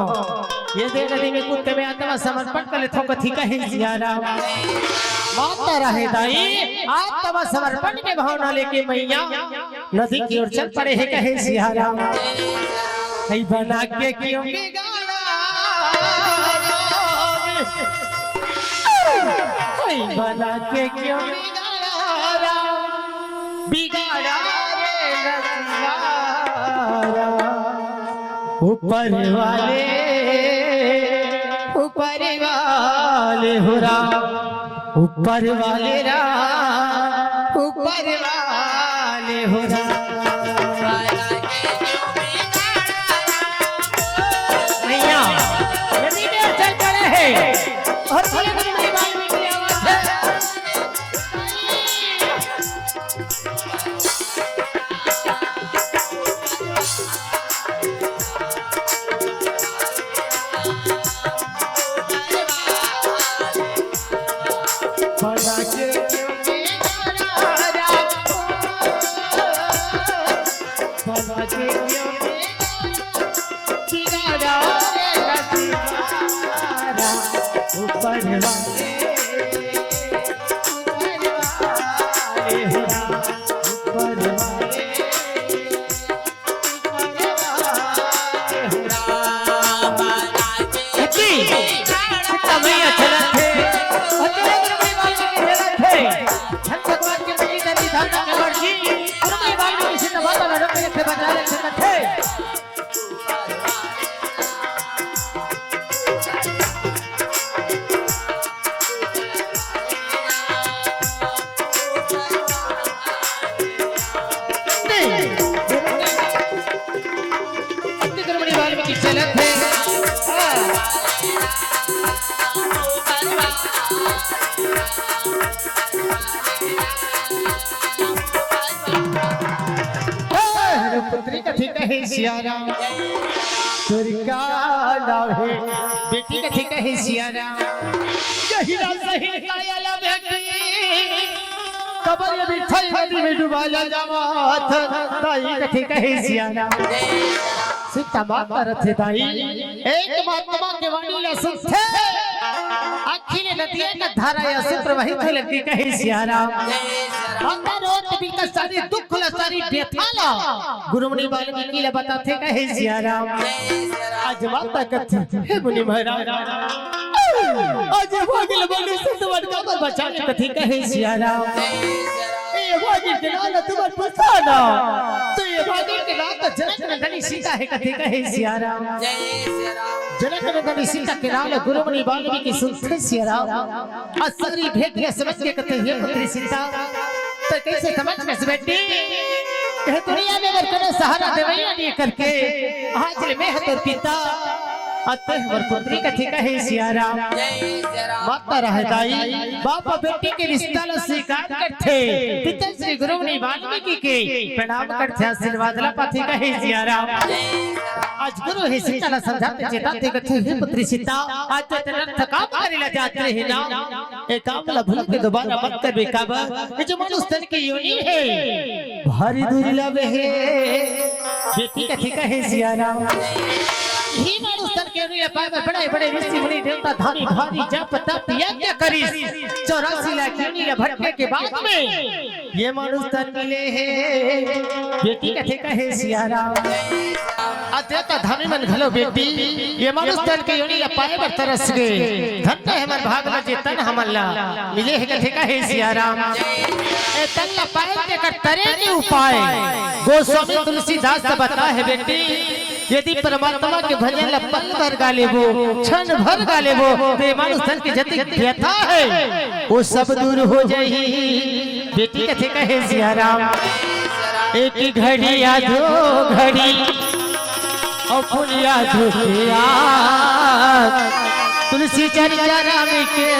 ये दे नदी में कूदते में आत्मा समर्पण कर लेथो कथी कहे सिया राम माता रहे दाई आत्मा समर्पण के भावना लेके मैया नदी की ओर चल पड़े है कहे सिया राम कई बना के क्यों बना के क्यों बिगाड़ा रे नसियारा ऊपर वाले हो राम ऊपर वाले हो मैया नदी में चल पड़े हैं और बेटी कथी कहे सिया राम कहिरा सही काया बेटी कबर बिठाई नदी में डुबा जावत ताई कथी कहे सिया राम सीता माता रथे ताई एक महात्मा के वाणी न सुनथे अखिल नदी का धारा या सूत्र वही थे लगती कहे सिया राम माता रोत भी का सारी दुख ला सारी व्यथा ला गुरुमुनि वाल्मीकि ला बताते कहे सिया राम आज माता कथी हे मुनि महाराज आज भागल बोले सतवन का पर बचाने कथी कहे सिया राम ये भागी के नाम तुम्हार पछाना तो ये भागी के नाम जनक नंदनी सीता है कथी कहे सिया राम जनक नंदनी सीता के नाम गुरुमुनि वाल्मीकि सुनते सिया राम असरी भेद के समझ के कथे हे पुत्री सीता तो कैसे समझ में बेटी ये दुनिया में अगर कोनो सहारा देवैया नहीं करके आज ले मैं तोर पिता अतः हमर पुत्री कथी कहे सिया राम माता रहे दाई बाप बेटी के रिश्ता ला स्वीकार करथे पिता श्री गुरुमुनि वाल्मीकि के प्रणाम करथे आशीर्वाद ला पाथे कहे सिया राम आज गुरु हे सीता ला समझाते चेताते कथे हे पुत्री सीता आज तो तेरा काम करेला जाते है ना ए काम ला भूल के दोबारा मत कर बेकाबा ये जो मनुष्य तन की योनि है भारी दूरी लावे है बेटी कथी कहे सिया राम ही मनुष्य के लिए पाए बड़े बड़े ऋषि मुनि देवता धारी भारी जप तप यज्ञ करी 84 लाख योनि भटके के बाद में ये मनुष्य मिले है बेटी कथे कहे सिया राम अत्यंत धनी मन घलो बेटी ये मनुष्य के योनि पाए पर तरस गए धन है हमर भाग में जे तन हमला मिले है कथे कहे सिया राम ए तन ला पाए के कर तरे के उपाय गोस्वामी तुलसीदास बता है बेटी यदि परमात्मा के भजन ला पल भर गा लेबो क्षण भर गा लेबो तो मनुष्य की जति व्यथा है वो सब दूर हो जाई बेटी कथे कहे सिया राम एक ही घड़ी या दो घड़ी और फुलिया धुलिया तुलसी चर्चा राम के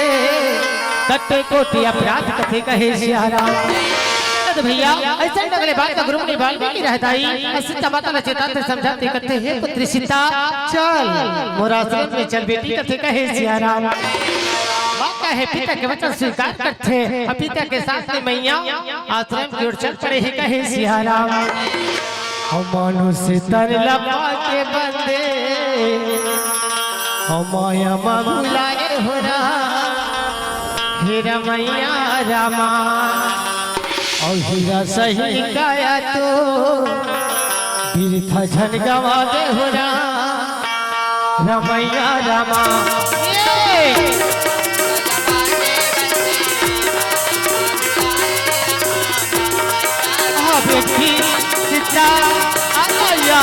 कटे कोटि अपराध कथे कहे सिया राम भैया ऐसे अगले बात का गुरुमुनि वाल्मीकि रहताई सीता माता ने चेताते समझाते कहते हैं पुत्री सीता चल मोरा आश्रम में चल बेटी कथे कहे सिया राम माता है पिता के वचन स्वीकार करते और पिता के साथ में मैया आश्रम की ओर चल पड़े हैं कहे सिया राम। हम मनुष्य तन लपा के बंदे हम माया बुलाए हो हीरा मैया रामा और हीरा सही गाया तो तीर्थ झन गवा दे हो रमैया रामा। बेटी सीता आया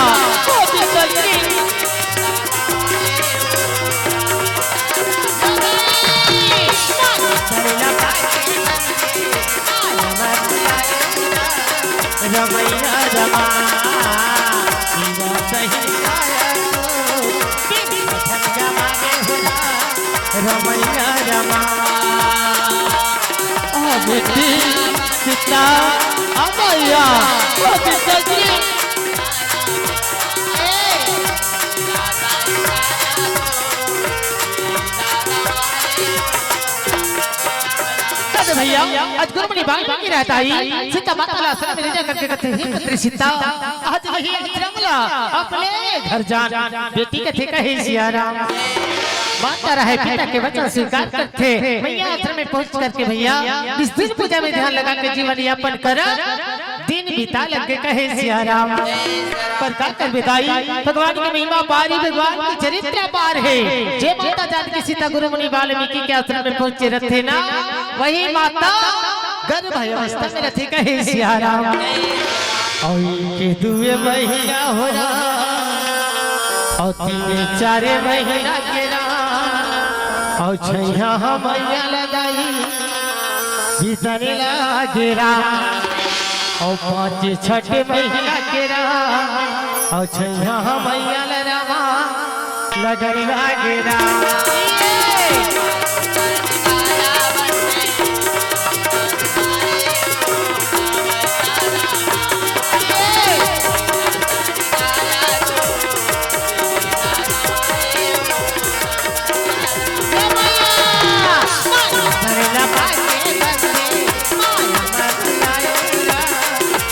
रमैया रमा सही रमैया रमा बेटी सीता आया भैया आज गुरुमणि बाग की रहता ही सीता माता ला सब मिल जा करके कहते हैं पुत्री सीता आज वही रमला अपने घर जान बेटी के थे कहे सिया राम। माता रहे पिता के वचन स्वीकार करते मैया आश्रम में पहुंच करके भैया इस दिन पूजा में ध्यान लगा के जीवन यापन कर दिन बिता लगे कहे सिया राम। पर का कर बिताई भगवान की महिमा पारी भगवान की चरित्र पार है। जे माता जानकी सीता गुरुमुनि वाल्मीकि के आश्रम में पहुंचे रहते ना वही माता गर्भ अवस्था में रहते कहे सिया राम। और के दुए महीना हो और तीन चारे महीना के और छैया मैया लगाई भीतर लागेरा और 5-6 महीना केरा और छैया मैया लगा लगन लागेरा।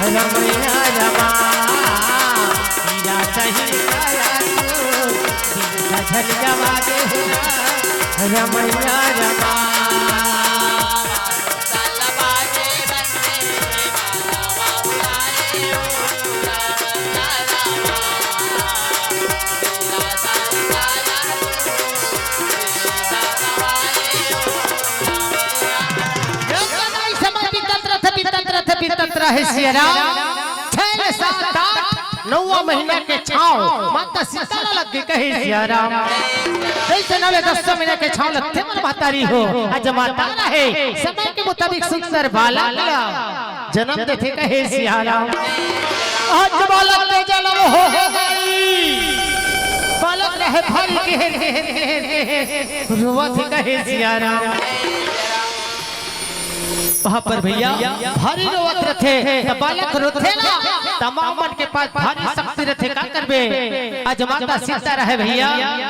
रमैया रमा हीरा सही गाया तो झल गवा दे रमैया रमा। है सिया राम 6 7 8 9 महीना के छाव माता सीता लग के कहे सिया राम। जैसे 9-10 महीना के छाव लगते मन महतारी हो आज माता रहे समय के मुताबिक सुंदर बालक जन्म देते कहे सिया राम। आज बालक के जन्म हो गई बालक रहे भारी के रोवत कहे सिया राम। वहाँ पर भैया भारी रोवत रथे बालक रोथे ना तमाम मन के पास भारी शक्ति रथे का करबे आज माता सीता रहे भैया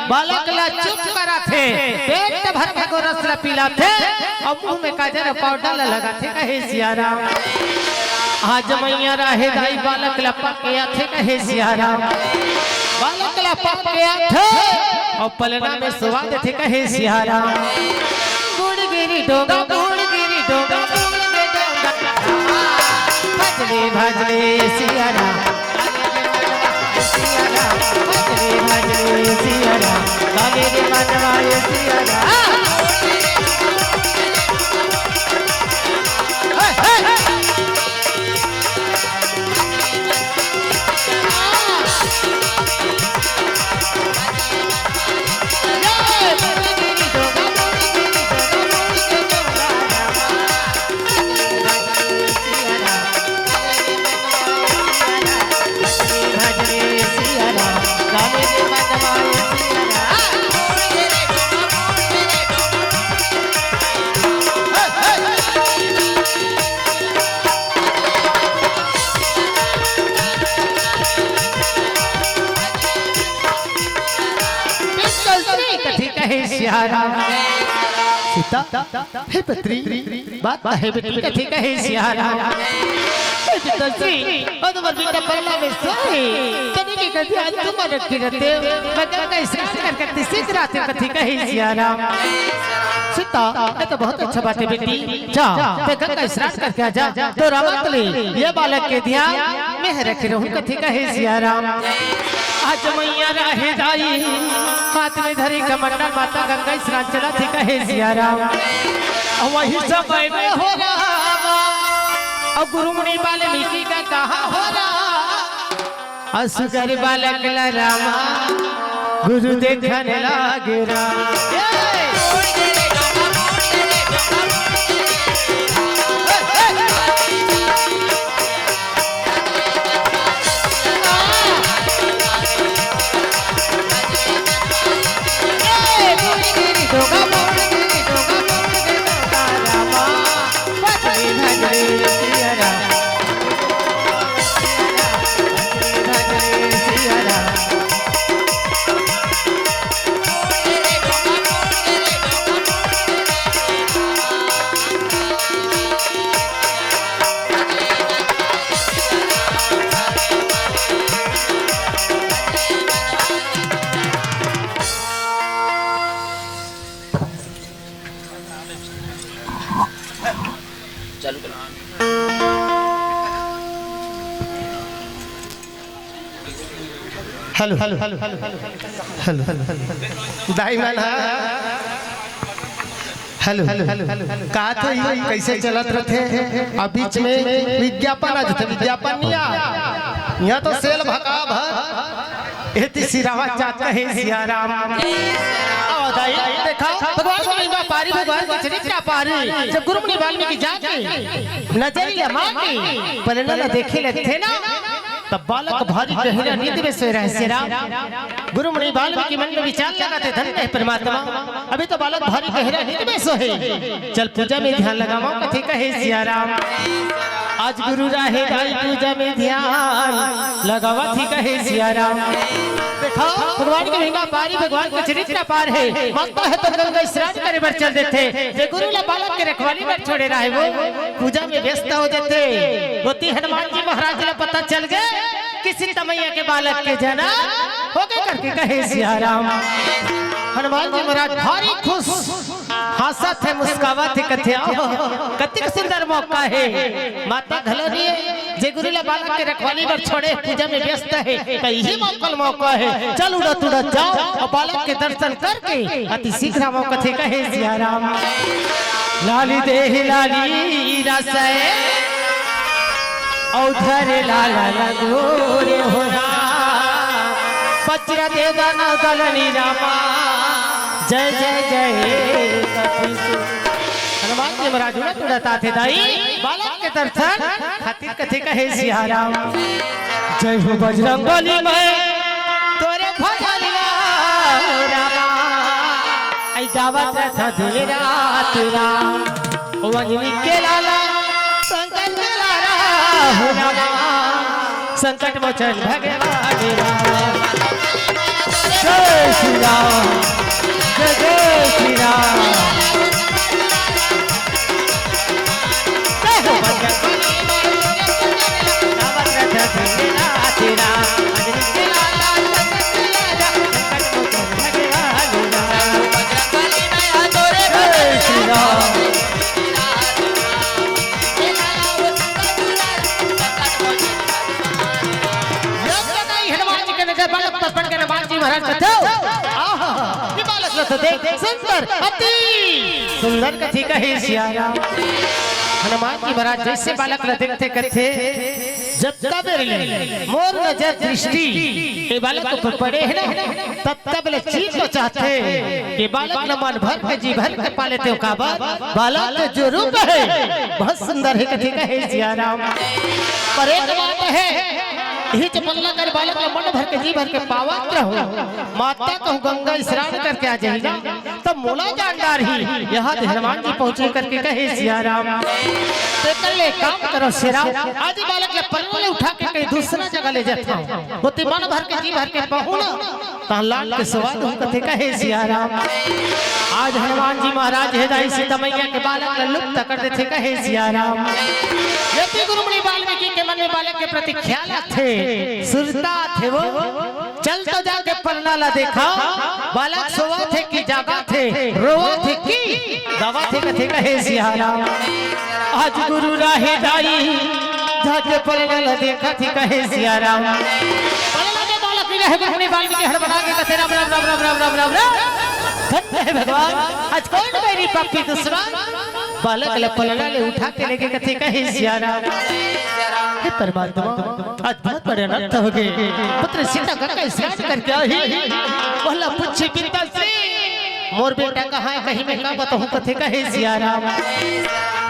बालक ला चुप करा थे पेट भर के को रस ला पिला थे और मुंह में काजर पाउडर लगा थे कहे सिया राम। आज मैया रहे दाई बालक ला पके थे कहे सिया राम। बालक ला पके थे और पलना में सुवा थे कहे सिया राम। गुड़गिरी डोगा गुड़गिरी डोगा भजरे भजरे सिया राम भजरे भजरे सिया राम काले रे मनवाए सिया राम। सीता हे पत्री बात है बेटी कथी कहे सिया राम हे पिताश्री ओ तो बेटा पहला में सोए तने की कथी आज तुम रखी रहते मगर कैसे करते सीख रात कथी कहे सिया राम सीता ये तो बहुत अच्छा बात है बेटी जा ते गंगा स्नान करके आ जा तो रावत ले ये बालक के ध्यान मैं रख रहूं कथी कहे सिया राम आज मैया रहे जाई हाथ में धरी कमंडल माता गंगा स्नान चला थी कहे सिया राम वही समय में हो रहा और गुरुमुनि वाल्मीकि का कहा हो रहा असुकर बालक ला रामा गुरु देखने लागे Ram hello hello hello hello दाई माना हेलो कहा था ये कैसे चलत रहे अब बीच में विज्ञापन आज थे विज्ञापन नहीं आ यहाँ तो सेल भका भर एती सिरावा चाहता है सिया राम आओ दाई देखा भगवान का पारी भगवान का चरित्र पारी जब गुरुमुनि वाल्मीकि जाके नजरिया मांगी पहले न देखे लेते ना तब बालक भारी गहरा नींद में सोए रहे से राम गुरुमुनि वाल्मीकि मन में विचार लगाते धन्य है परमात्मा अभी तो बालक भारी गहरा नींद में सोए चल पूजा में ध्यान लगाओ कथे कहे सिया राम आज गुरु राहे गाई पूजा में ध्यान लगावा थी कहे सिया राम देखो भगवान की महिमा पारी भगवान का चरित्र पार है माता है तो गंगा स्नान करे बर चल देते जे गुरु ला बालक के रखवाली पर छोड़े रहे वो पूजा में व्यस्त हो जाते होती हनुमान जी महाराज ला पता चल गए किसी तमैया के बालक के जना हो गए करके कहे सिया राम हनुमान जी महाराज भारी खुश हंसत है मुस्कावत है कथ्या कतिक सुंदर मौका है माता धलोनी जे गुरु ला बालक के रखवाली पर छोड़े पूजा में व्यस्त है यही मौका है चल उड़त उड़त जाओ और बालक के दर्शन करके अति शीघ्र मौका थे कहे सिया राम लाली देह लाली रसय औधर लाला लगोरे हो पचरा देवन दलनी रामा जय जय जय हनुमान जी महाराज उड़त उड़त आते दाई बालक के दर्शन खातिर कथे कहे सिया राम जय हो बजरंगबली मैं तोरे भजनिया रामा आई गावत था दिन रात राम ओ अंजनी के लाला संकट के लाला हो रामा संकट मोचन भगवान राम जय श्री राम जय श्री राम सुंदर अति सुंदर कथी कहे सिया राम हनुमान जी महाराज जैसे बालक न देखते करते जब तब मोर नजर दृष्टि ये बालक पर पड़े है ना तब तब ले चीज को चाहते कि बालक न मन भर के जी भर के पाले ते का बालक जो रूप है बहुत सुंदर है कथी कहे सिया राम पर एक बात है यही चपलना कर बालक ला मन भर के जी भर के पावत रहो माता कहूँ गंगा स्नान करके आ जाएगा तब मोला जानदार ही यहाँ हनुमान जी पहुँचे करके कहे सिया राम ले काम करो शेरा आज बालक ले पलना ले उठा के कहीं दूसरा जगह ले जाता हूँ वो मन भर के जी भर के पहुँ ना तालाब के स्वाद हूँ कथे कहे सिया राम आज हनुमान जी महाराज है सीता मैया के बालक ला लुप्त कर देते कहे सिया राम यदि गुरुमुनि वाल्मीकि के मन में बालक के प्रति ख्याल थे सुरता थे वो चल तो जाके पलना ला देखा बालक सोवा थे कि जागा थे रोवा थे कि दवा थे कथे कहे सिया राम आज गुरु राहे दाई जाके पलना ला देखा थी कहे सिया राम पलना के बालक भी रहे गुरुमुनि वाल्मीकि हड़बड़ा के कथे राम राम राम राम राम राम राम भगवान आज कौन मेरी पापी दुश्मन बालक ले पलना ले उठा के लेके कथे कहे सिया राम हे परमात्मा आज बहुत बड़े अनर्थ हो गए पुत्र सीता का स्नान करके आई बोला पूछे पिता से मोर बेटा कहाँ है कहीं मैं कहाँ बताऊँ कथे कहे सिया राम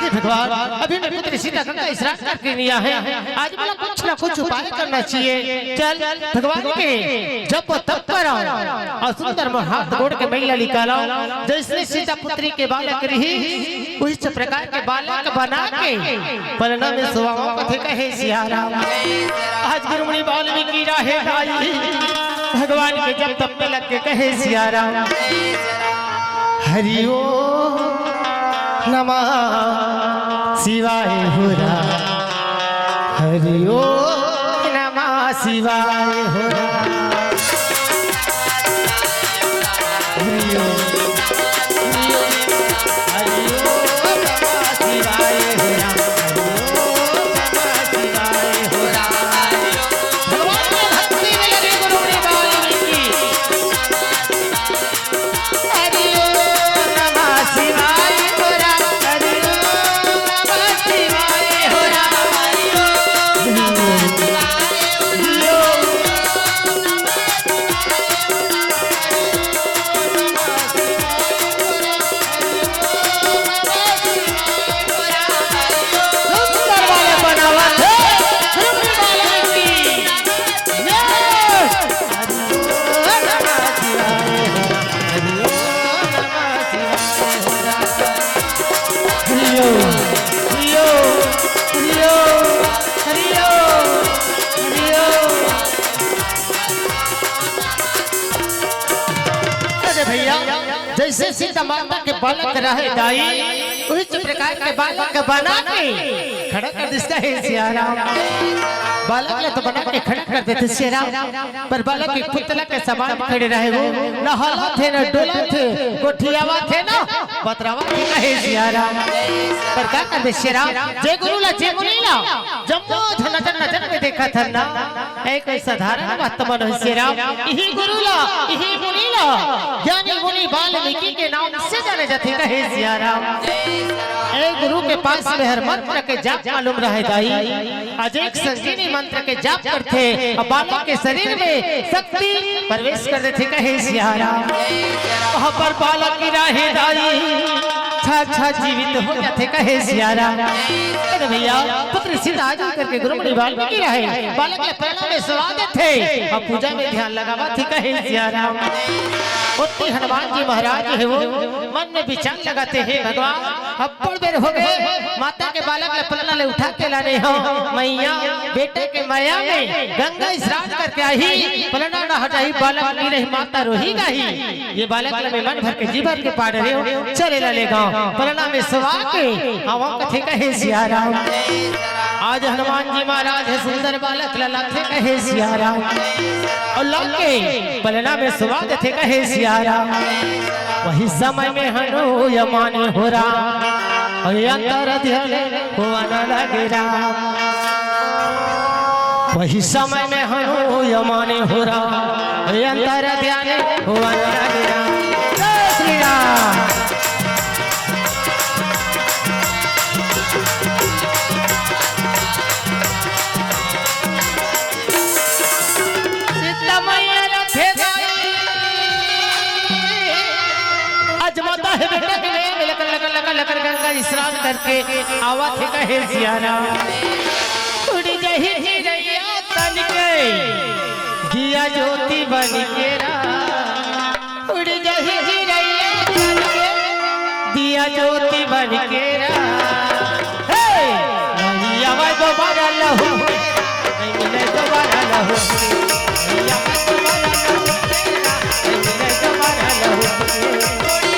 हे भगवान अभी मैं पुत्र सीता का स्नान करके लिया है आज बोला कुछ ना कुछ उपाय करना चाहिए चल भगवान के जब तब पर और सुंदर में हाथ गोड़ के मैला निकाला जैसे सीता पुत्री के बालक रही उस प्रकार के बालक बना के पलना में सुहावा कथे कहे सिया राम आज गुरुमुनि वाल्मीकि राहे आई भगवान के जब तब में लग के कहे सिया राम हरि ओम नमः शिवाय हो राम हरि ओम नमः शिवाय हो राम हरि ओम जैसे सीता माता के बालक रहे दाई उस प्रकार के बालक बना के खड़ा कर देता है सिया राम बालक ने तो बना के खड़ा कर देते सिया राम पर बालक के पुतला के समान खड़े रहे वो न हला थे न डोला थे कोठियावा थे ना पतरावा थे कहे सिया राम पर क्या कर दे सिया राम जय गुरु ला जय मुनि ला जम्मो नजर नजर में देखा था ना एक साधारण बात मन सिया राम यही गुरु ला यही मुनि ला ज्ञानी मुनि वाल्मीकि के नाम से जाने जाते कहे सिया राम ए गुरु के पास में हर मंत्र के जाप मालूम रहे दाई आज एक संजीवनी मंत्र के जाप करते और बालक के शरीर में शक्ति प्रवेश कर देते कहे सिया राम वहाँ पर बालक की राहे दाई छा जीवित हो जाते कहे सिया राम अरे भैया पुत्र सीता आज करके गुरुमुनि वाल्मीकि रहे बालक के पैरों में स्वागत थे और पूजा में ध्यान लगावा थी कहे सिया राम उतनी हनुमान जी महाराज है वो मन में विचार लगाते हैं भगवान अब्बड़ बेर हो गए माता के बालक ले पलना ले उठा के लाने हो मैया बेटे के माया में गंगा स्नान करके आई पलना ना हटाई बालक की नहीं माता रोही गई ये बालक ले मन भर के जी भर के पाड़ रहे हो चले ला ले गांव पलना में सवा के हवा कथे कहे सिया राम आज हनुमान जी महाराज है सुंदर बालक लला थे कहे सिया राम और लाके पलना में सवा थे कहे सिया राम वही समय में हनु यमान हो राम और अंतर ध्यान हुआ न लगे राम वही समय में हनु यमान हो राम और अंतर ध्यान हुआ न लगे राम जय श्री राम स्नान करके आवा थे कहे सिया राम उड़ी जही रैया तन के दिया ज्योति बन के उड़ जाही चिड़ैया बन के दिया ज्योति बन के नहीं आवे दोबारा लहू नहीं मिले दोबारा लहू नहीं आवे दोबारा लहू नहीं मिले दोबारा लहू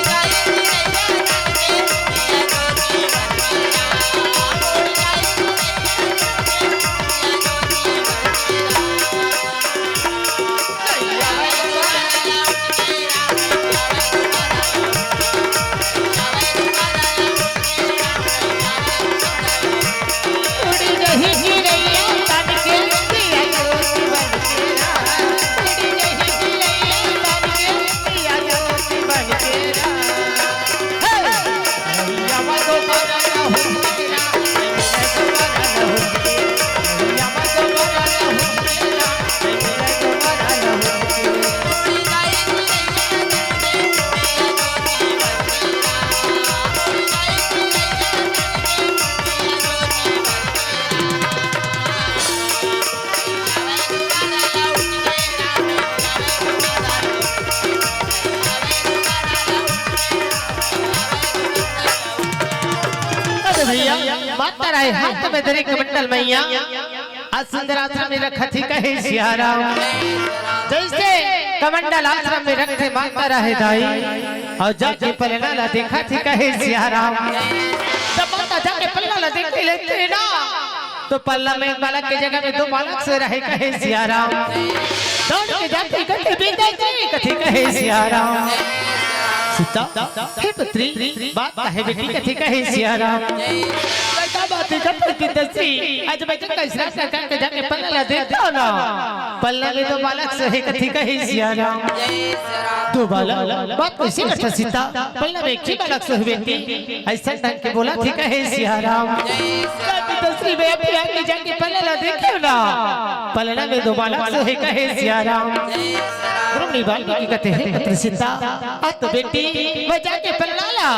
माता रहे हाथ में धरे कमंडल मैया सुंदर आश्रम में रखा थी कहे सियाराम जैसे कमंडल आश्रम में रखे माता रहे दाई और जाके पलना देखा थी कहे सियाराम जब माता जाके पलना देखते लेते ना तो पल्ला में एक बालक की जगह में दो बालक से रहे कहे सियाराम दौड़ के जाते कथे बेटा जी कथे कहे सियाराम सीता हे पुत्री बात है बेटी कथे कहे सियाराम क्या बात है जब की दसी आज मैं जब इशरा करके जाके पल्ला देखता ना पल्ला में दो बालक से है कथे कहे सियाराम दो बालक बात कैसे करता सीता पल्ला में एक ही बालक से बेटी ऐसा ढंग के बोला थी कहे सियाराम दसी में अभी आके जाके पल्ला देखो ना पल्ला में दो बालक से है कहे सियाराम गुरुनी बाल्मीकि कहते हैं पुत्र सीता अब तो बेटी मैं जाके पल्ला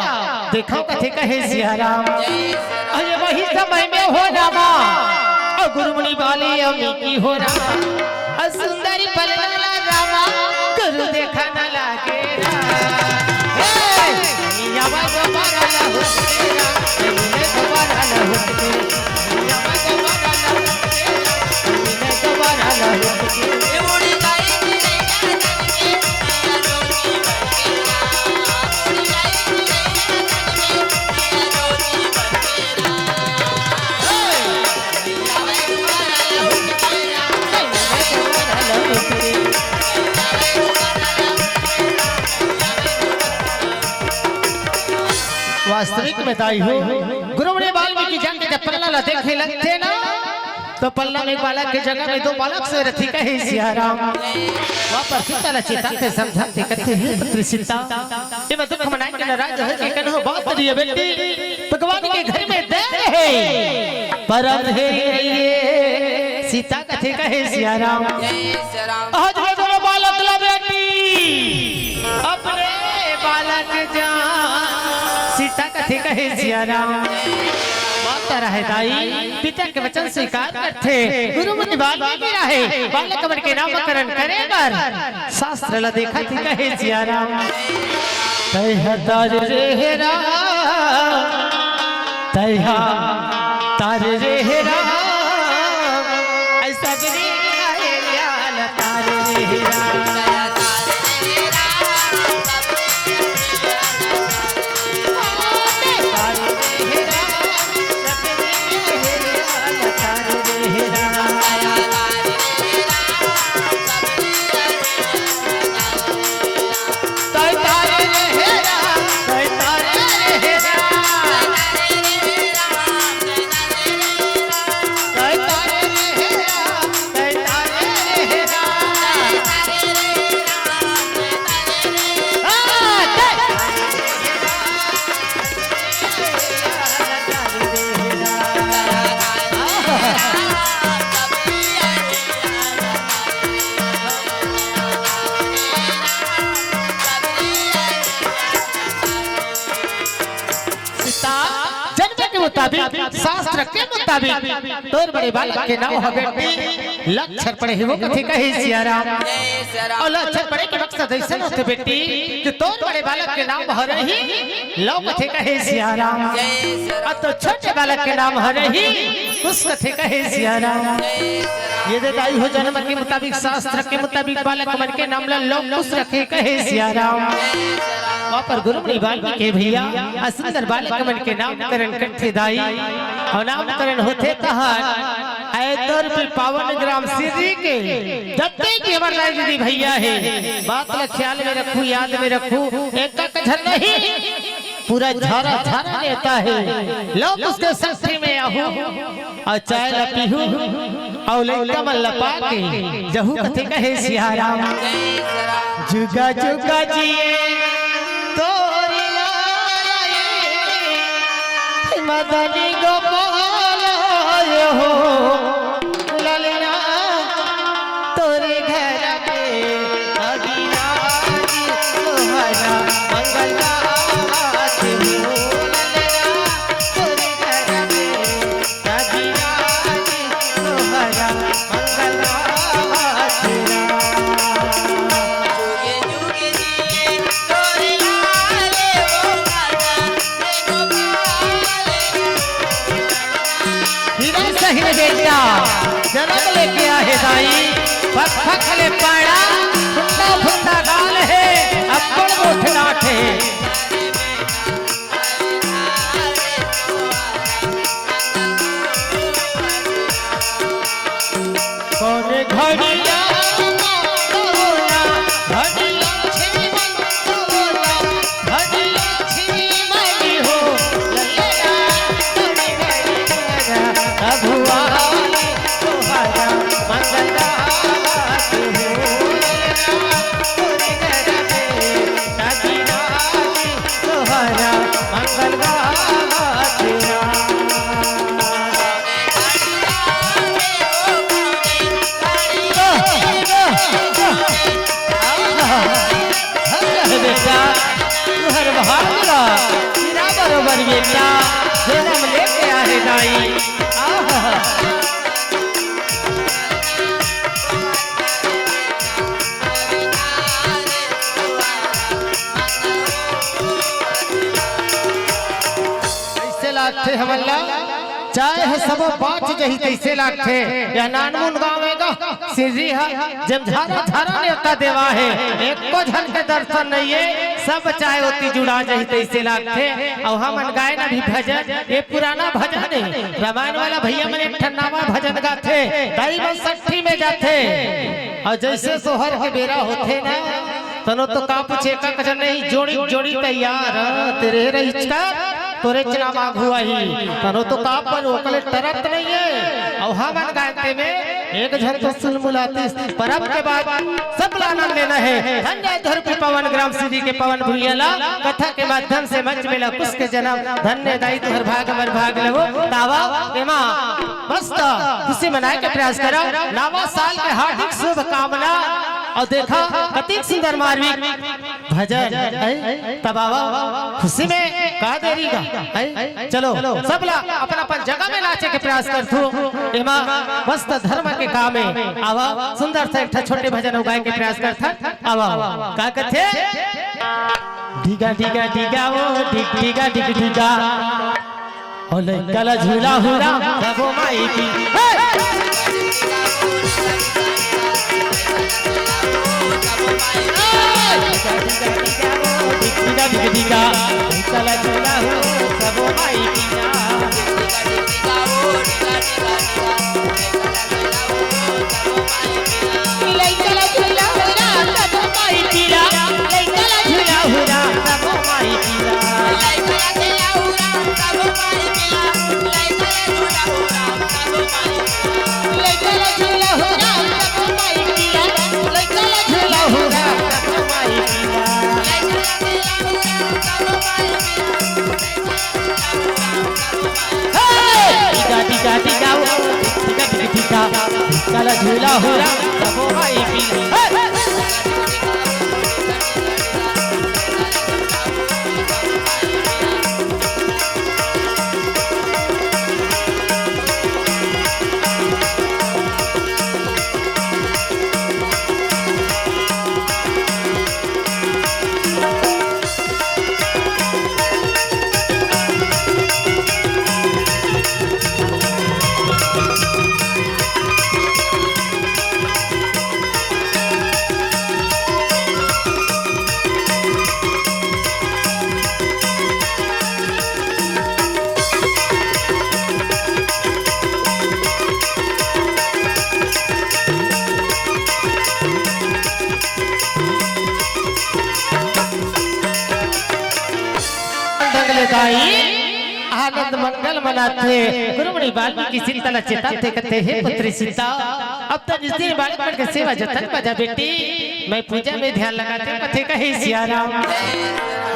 देखो कथे कहे सियाराम अरे वही समय में हो रामा और गुरुमुनि वाली अम्मी हो रामा सुंदरी पल्ला रामा गुरु देखा न लागे दोबारा लहू दोबारा लहू दोबारा लहू वास्तविक में दाई हो गुरुमुनि वाल्मीकि जाके जब पल्ला देखे लगते ना तो पल्ला में बालक की जगह में दो बालक से रथी कहे सियाराम वहां पर सीता लचिता के समझाते कहते हैं पुत्र सीता ये मैं दुख मनाए के नाराज है कि कन्हो बहुत दिए बेटी भगवान के घर में दे है परम है ये सीता कथे कहे सियाराम आज मैं दोनों बालक ला बेटी अपने बालक जान सीता कथे कहे सियाराम माता रहे दाई पिता के वचन स्वीकार करते गुरुमुनि वाल्मीकि रहे बालक बन के नामकरण करेकर शास्त्र ला देखा थी कहे सियाराम तैहा तार रे राम तैहा तार रे राम ऐसा गिरी है लाल तार रे राम मुताबिक शास्त्र के मुताबिक तोर बड़े बालक के नाम है बेटी लक्षण पड़े ही वो कथी कहे सिया राम और लक्षण पड़े के मकसद ऐसा होते बेटी कि तोर बड़े बालक के नाम है रही लो कथी कहे सिया राम और तो छोटे बालक के नाम है रही उस कथी कहे सिया राम ये देताई हो जन्म के मुताबिक शास्त्र के मुताबिक बालक मन के नाम लोग उस रखे कहे सिया राम वहाँ पर गुरुमुनि वाल्मीकि के भैया सुंदर बालक मन के नामकरण करते दाई और नामकरण होते तहत आए तौर पर 52 ग्राम सीधी के दत्ते की हमारे राय दीदी भैया है बात का ख्याल में रखूं याद में रखूं एक का झर नहीं पूरा झारा झारा रहता है लोग उसके सस्ती में आहू और चाय लपीहू और लड़का मन लपा के जहू कथे कहे सिया राम जुगा जुगा जिए तोरी लाए मदनी गोपाल हो ललना तोरे घर में अगिया तोहरा मंगल जन्म लेके आए दाई पखले पाड़ा फुंदा फुंदा गाल है अक्कड़ मोठ नाठ है कौन घड़िया बरोबर बेटा जन्म लेके आए दाई ऐसे लागते हमला चाहे है सब बात जही कैसे लागते या नानमुन गावेगा सिजी है जब झारा झारा नेता देवा है एक को झन के दर्शन नहीं है सब चाहे होती जुड़ा जही कैसे लागते और हम गाए ना भी भजन ये पुराना भजन है रामायण वाला भैया मैंने एक ठन्नावा भजन गाते दाई बस 60 में जाते और जैसे सोहर के बेरा होते ना तनो तो का पूछे का कजन नहीं जोड़ी जोड़ी तैयार तेरे रहिचका तोरे चना माघुआ ही तनो तो का पर ओकले तरत नहीं है और हम गायते में एक झन तो सुन मुलाती परब के बाद सब आनंद लेना है धन्य धरती पवन ग्राम सिद्धि के पवन भुइयाला कथा के माध्यम से मंच में कुछ के जन्म धन्य दाई तुहर भाग मर भाग लगो दावा एमा मस्त खुशी मनाए के प्रयास करो नवा साल के हार्दिक शुभ कामना और देखा कति सुंदर मार्मिक भजन तबावा खुशी में का देरी का चलो सब ला अपन अपन जगह में नाचे के प्रयास कर थू एमा मस्त धर्म के काम में आवा सुंदर से एक छोटे भजन गाए के प्रयास कर था आवा का कथे ढीगा ढीगा ढीगा वो ढीगा ढीगा ढीगा ओ लइका झूला हुरा सबो माई की ढीगा ढीगा ढीगा लइका झूला हो सबो माई की काला झूला हो रहा सबो माई की गाई आनंद मंगल मनाते गुरुमणि वाल्मीकि सीता चिताते कहते हे पुत्री सीता अब तो जिस दिन बालक बन के सेवा जतन बजा बेटी मैं पूजा में ध्यान लगाते कथे कहे सिया राम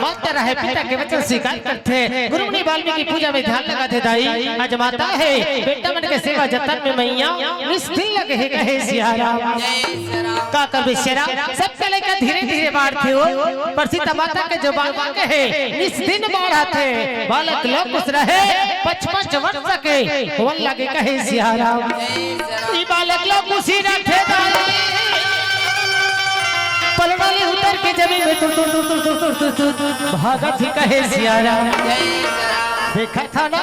माता रहे पिता के वचन स्वीकार करते गुरुमणि वाल्मीकि पूजा में ध्यान लगाते दाई आज माता है बेटा बन के सेवा जतन में मैया निस्दिन लगे है कहे सिया राम का कर बेशरा सबके लेकर धीरे धीरे बाढ़ते हो पर सीता माता के जो बालक है निस्दिन बाढ़ाते बालक लोग खुश रहे 55 वर्ष के वन लगे कहे सिया राम ई बालक लोग खुशी रखे पलवाले उतर के जमीन में तुर भागत ही कहे सिया राम देखा था ना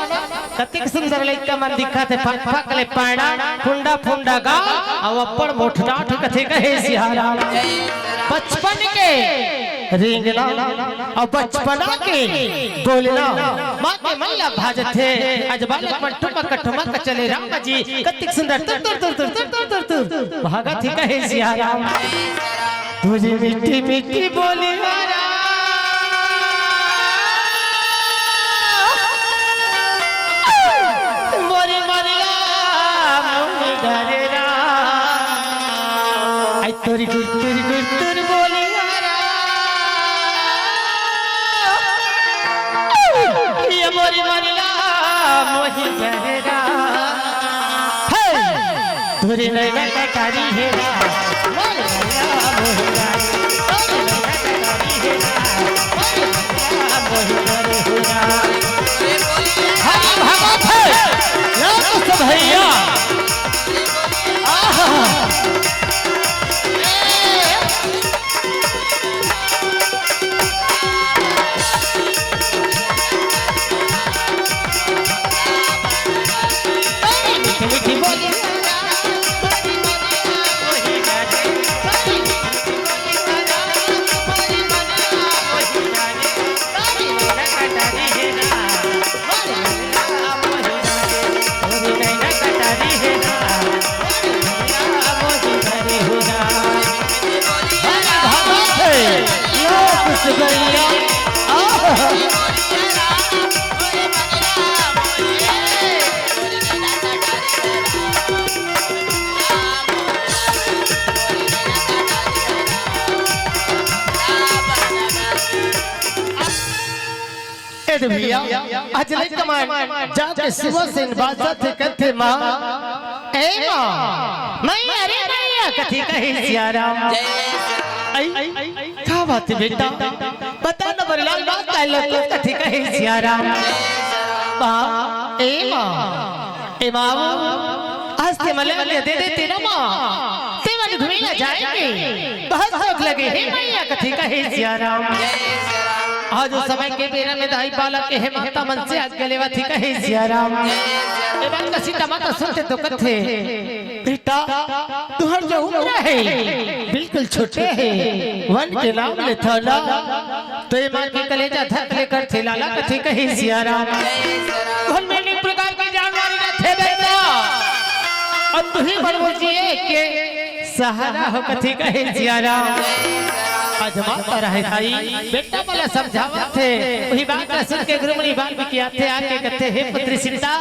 कतिक सुंदर लइका मन दिखा थे फक फक ले पाड़ा फुंडा फुंडा गा और अप्पड़ मोठना कथे कहे सिया राम बचपन के रेंगना और बचपना के बोलना माँ के मल्ला भाजत थे आज बालक मन ठुमक ठुमक चले राम जी कतिक सुंदर तुर तुर तुर तुर तुर तुर तुर तुर भागत ही कहे सिया राम तुझे मीठी मीठी बोली मारा मोरे मरिया मोरे डरेरा आई तोरी गुर बोली मारा ये मोरे मरिया मोहे डरेरा तोरे नैना कटारी है मोरे मरिया मोहे भैया भैया आज ले कमान जाके सुबह से बाजा थे कहते माँ ए माँ मैं अरे भैया कथी कहे सिया राम क्या बात है बेटा बता ना बरलाल बात का लोग कथी कहे सिया राम माँ ए माँ आज ते मले दे देते ना माँ ते मन घूमने जाएंगे बहुत शौक लगे हे मैया कथी कहे सिया राम आज उस समय के बेरा में दाई बालक के माता मन से आज गलेवा थी कहे सिया राम ए बात का सीता माता सुनते तो कथे बेटा तुहर जो उम्र है बिल्कुल छोटे है वन के नाम ले थाला तो ये मां की कलेजा धक लेकर थे लाला कथे कहे सिया राम वन में अनेक प्रकार के जानवर थे बेटा अब तू ही बनवजिए के सहारा हो कथे कहे सिया राम आज माता रहे भाई बेटा वाला समझावा थे वही बात का सुन के गुरुमणि वाल्मीकि आते आके कहते हे पुत्री सीता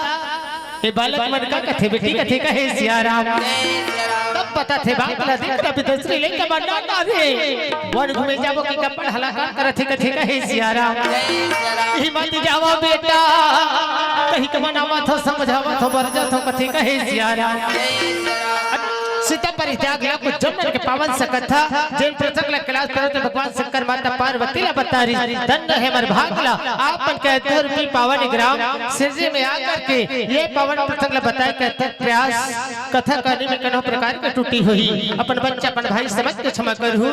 ये बालक मन का कथे बेटी कथे कहे सिया राम तब पता थे बाप ला देख कभी दूसरी लेके बन्ना ना रे वन घूमे जावो की कपड़ हलाका करथे कथे कहे सिया राम ही मत जावो बेटा कहीं कमना माथो समझावा तो बर जाथो कथे कहे सिया राम सीता परित्याग ला कुछ जमन के पावन सकथा जिन प्रसंग ला क्लास करो तो भगवान शंकर माता पार्वती ला बतारी धन्य है मर भागला आपन कहते रूपी पावन ग्राम सिरजे में आकर के ये पावन प्रसंग ला बताए कहते प्रयास कथा करने में कनो प्रकार की टूटी हुई अपन बच्चा अपन भाई समझ के क्षमा करहु।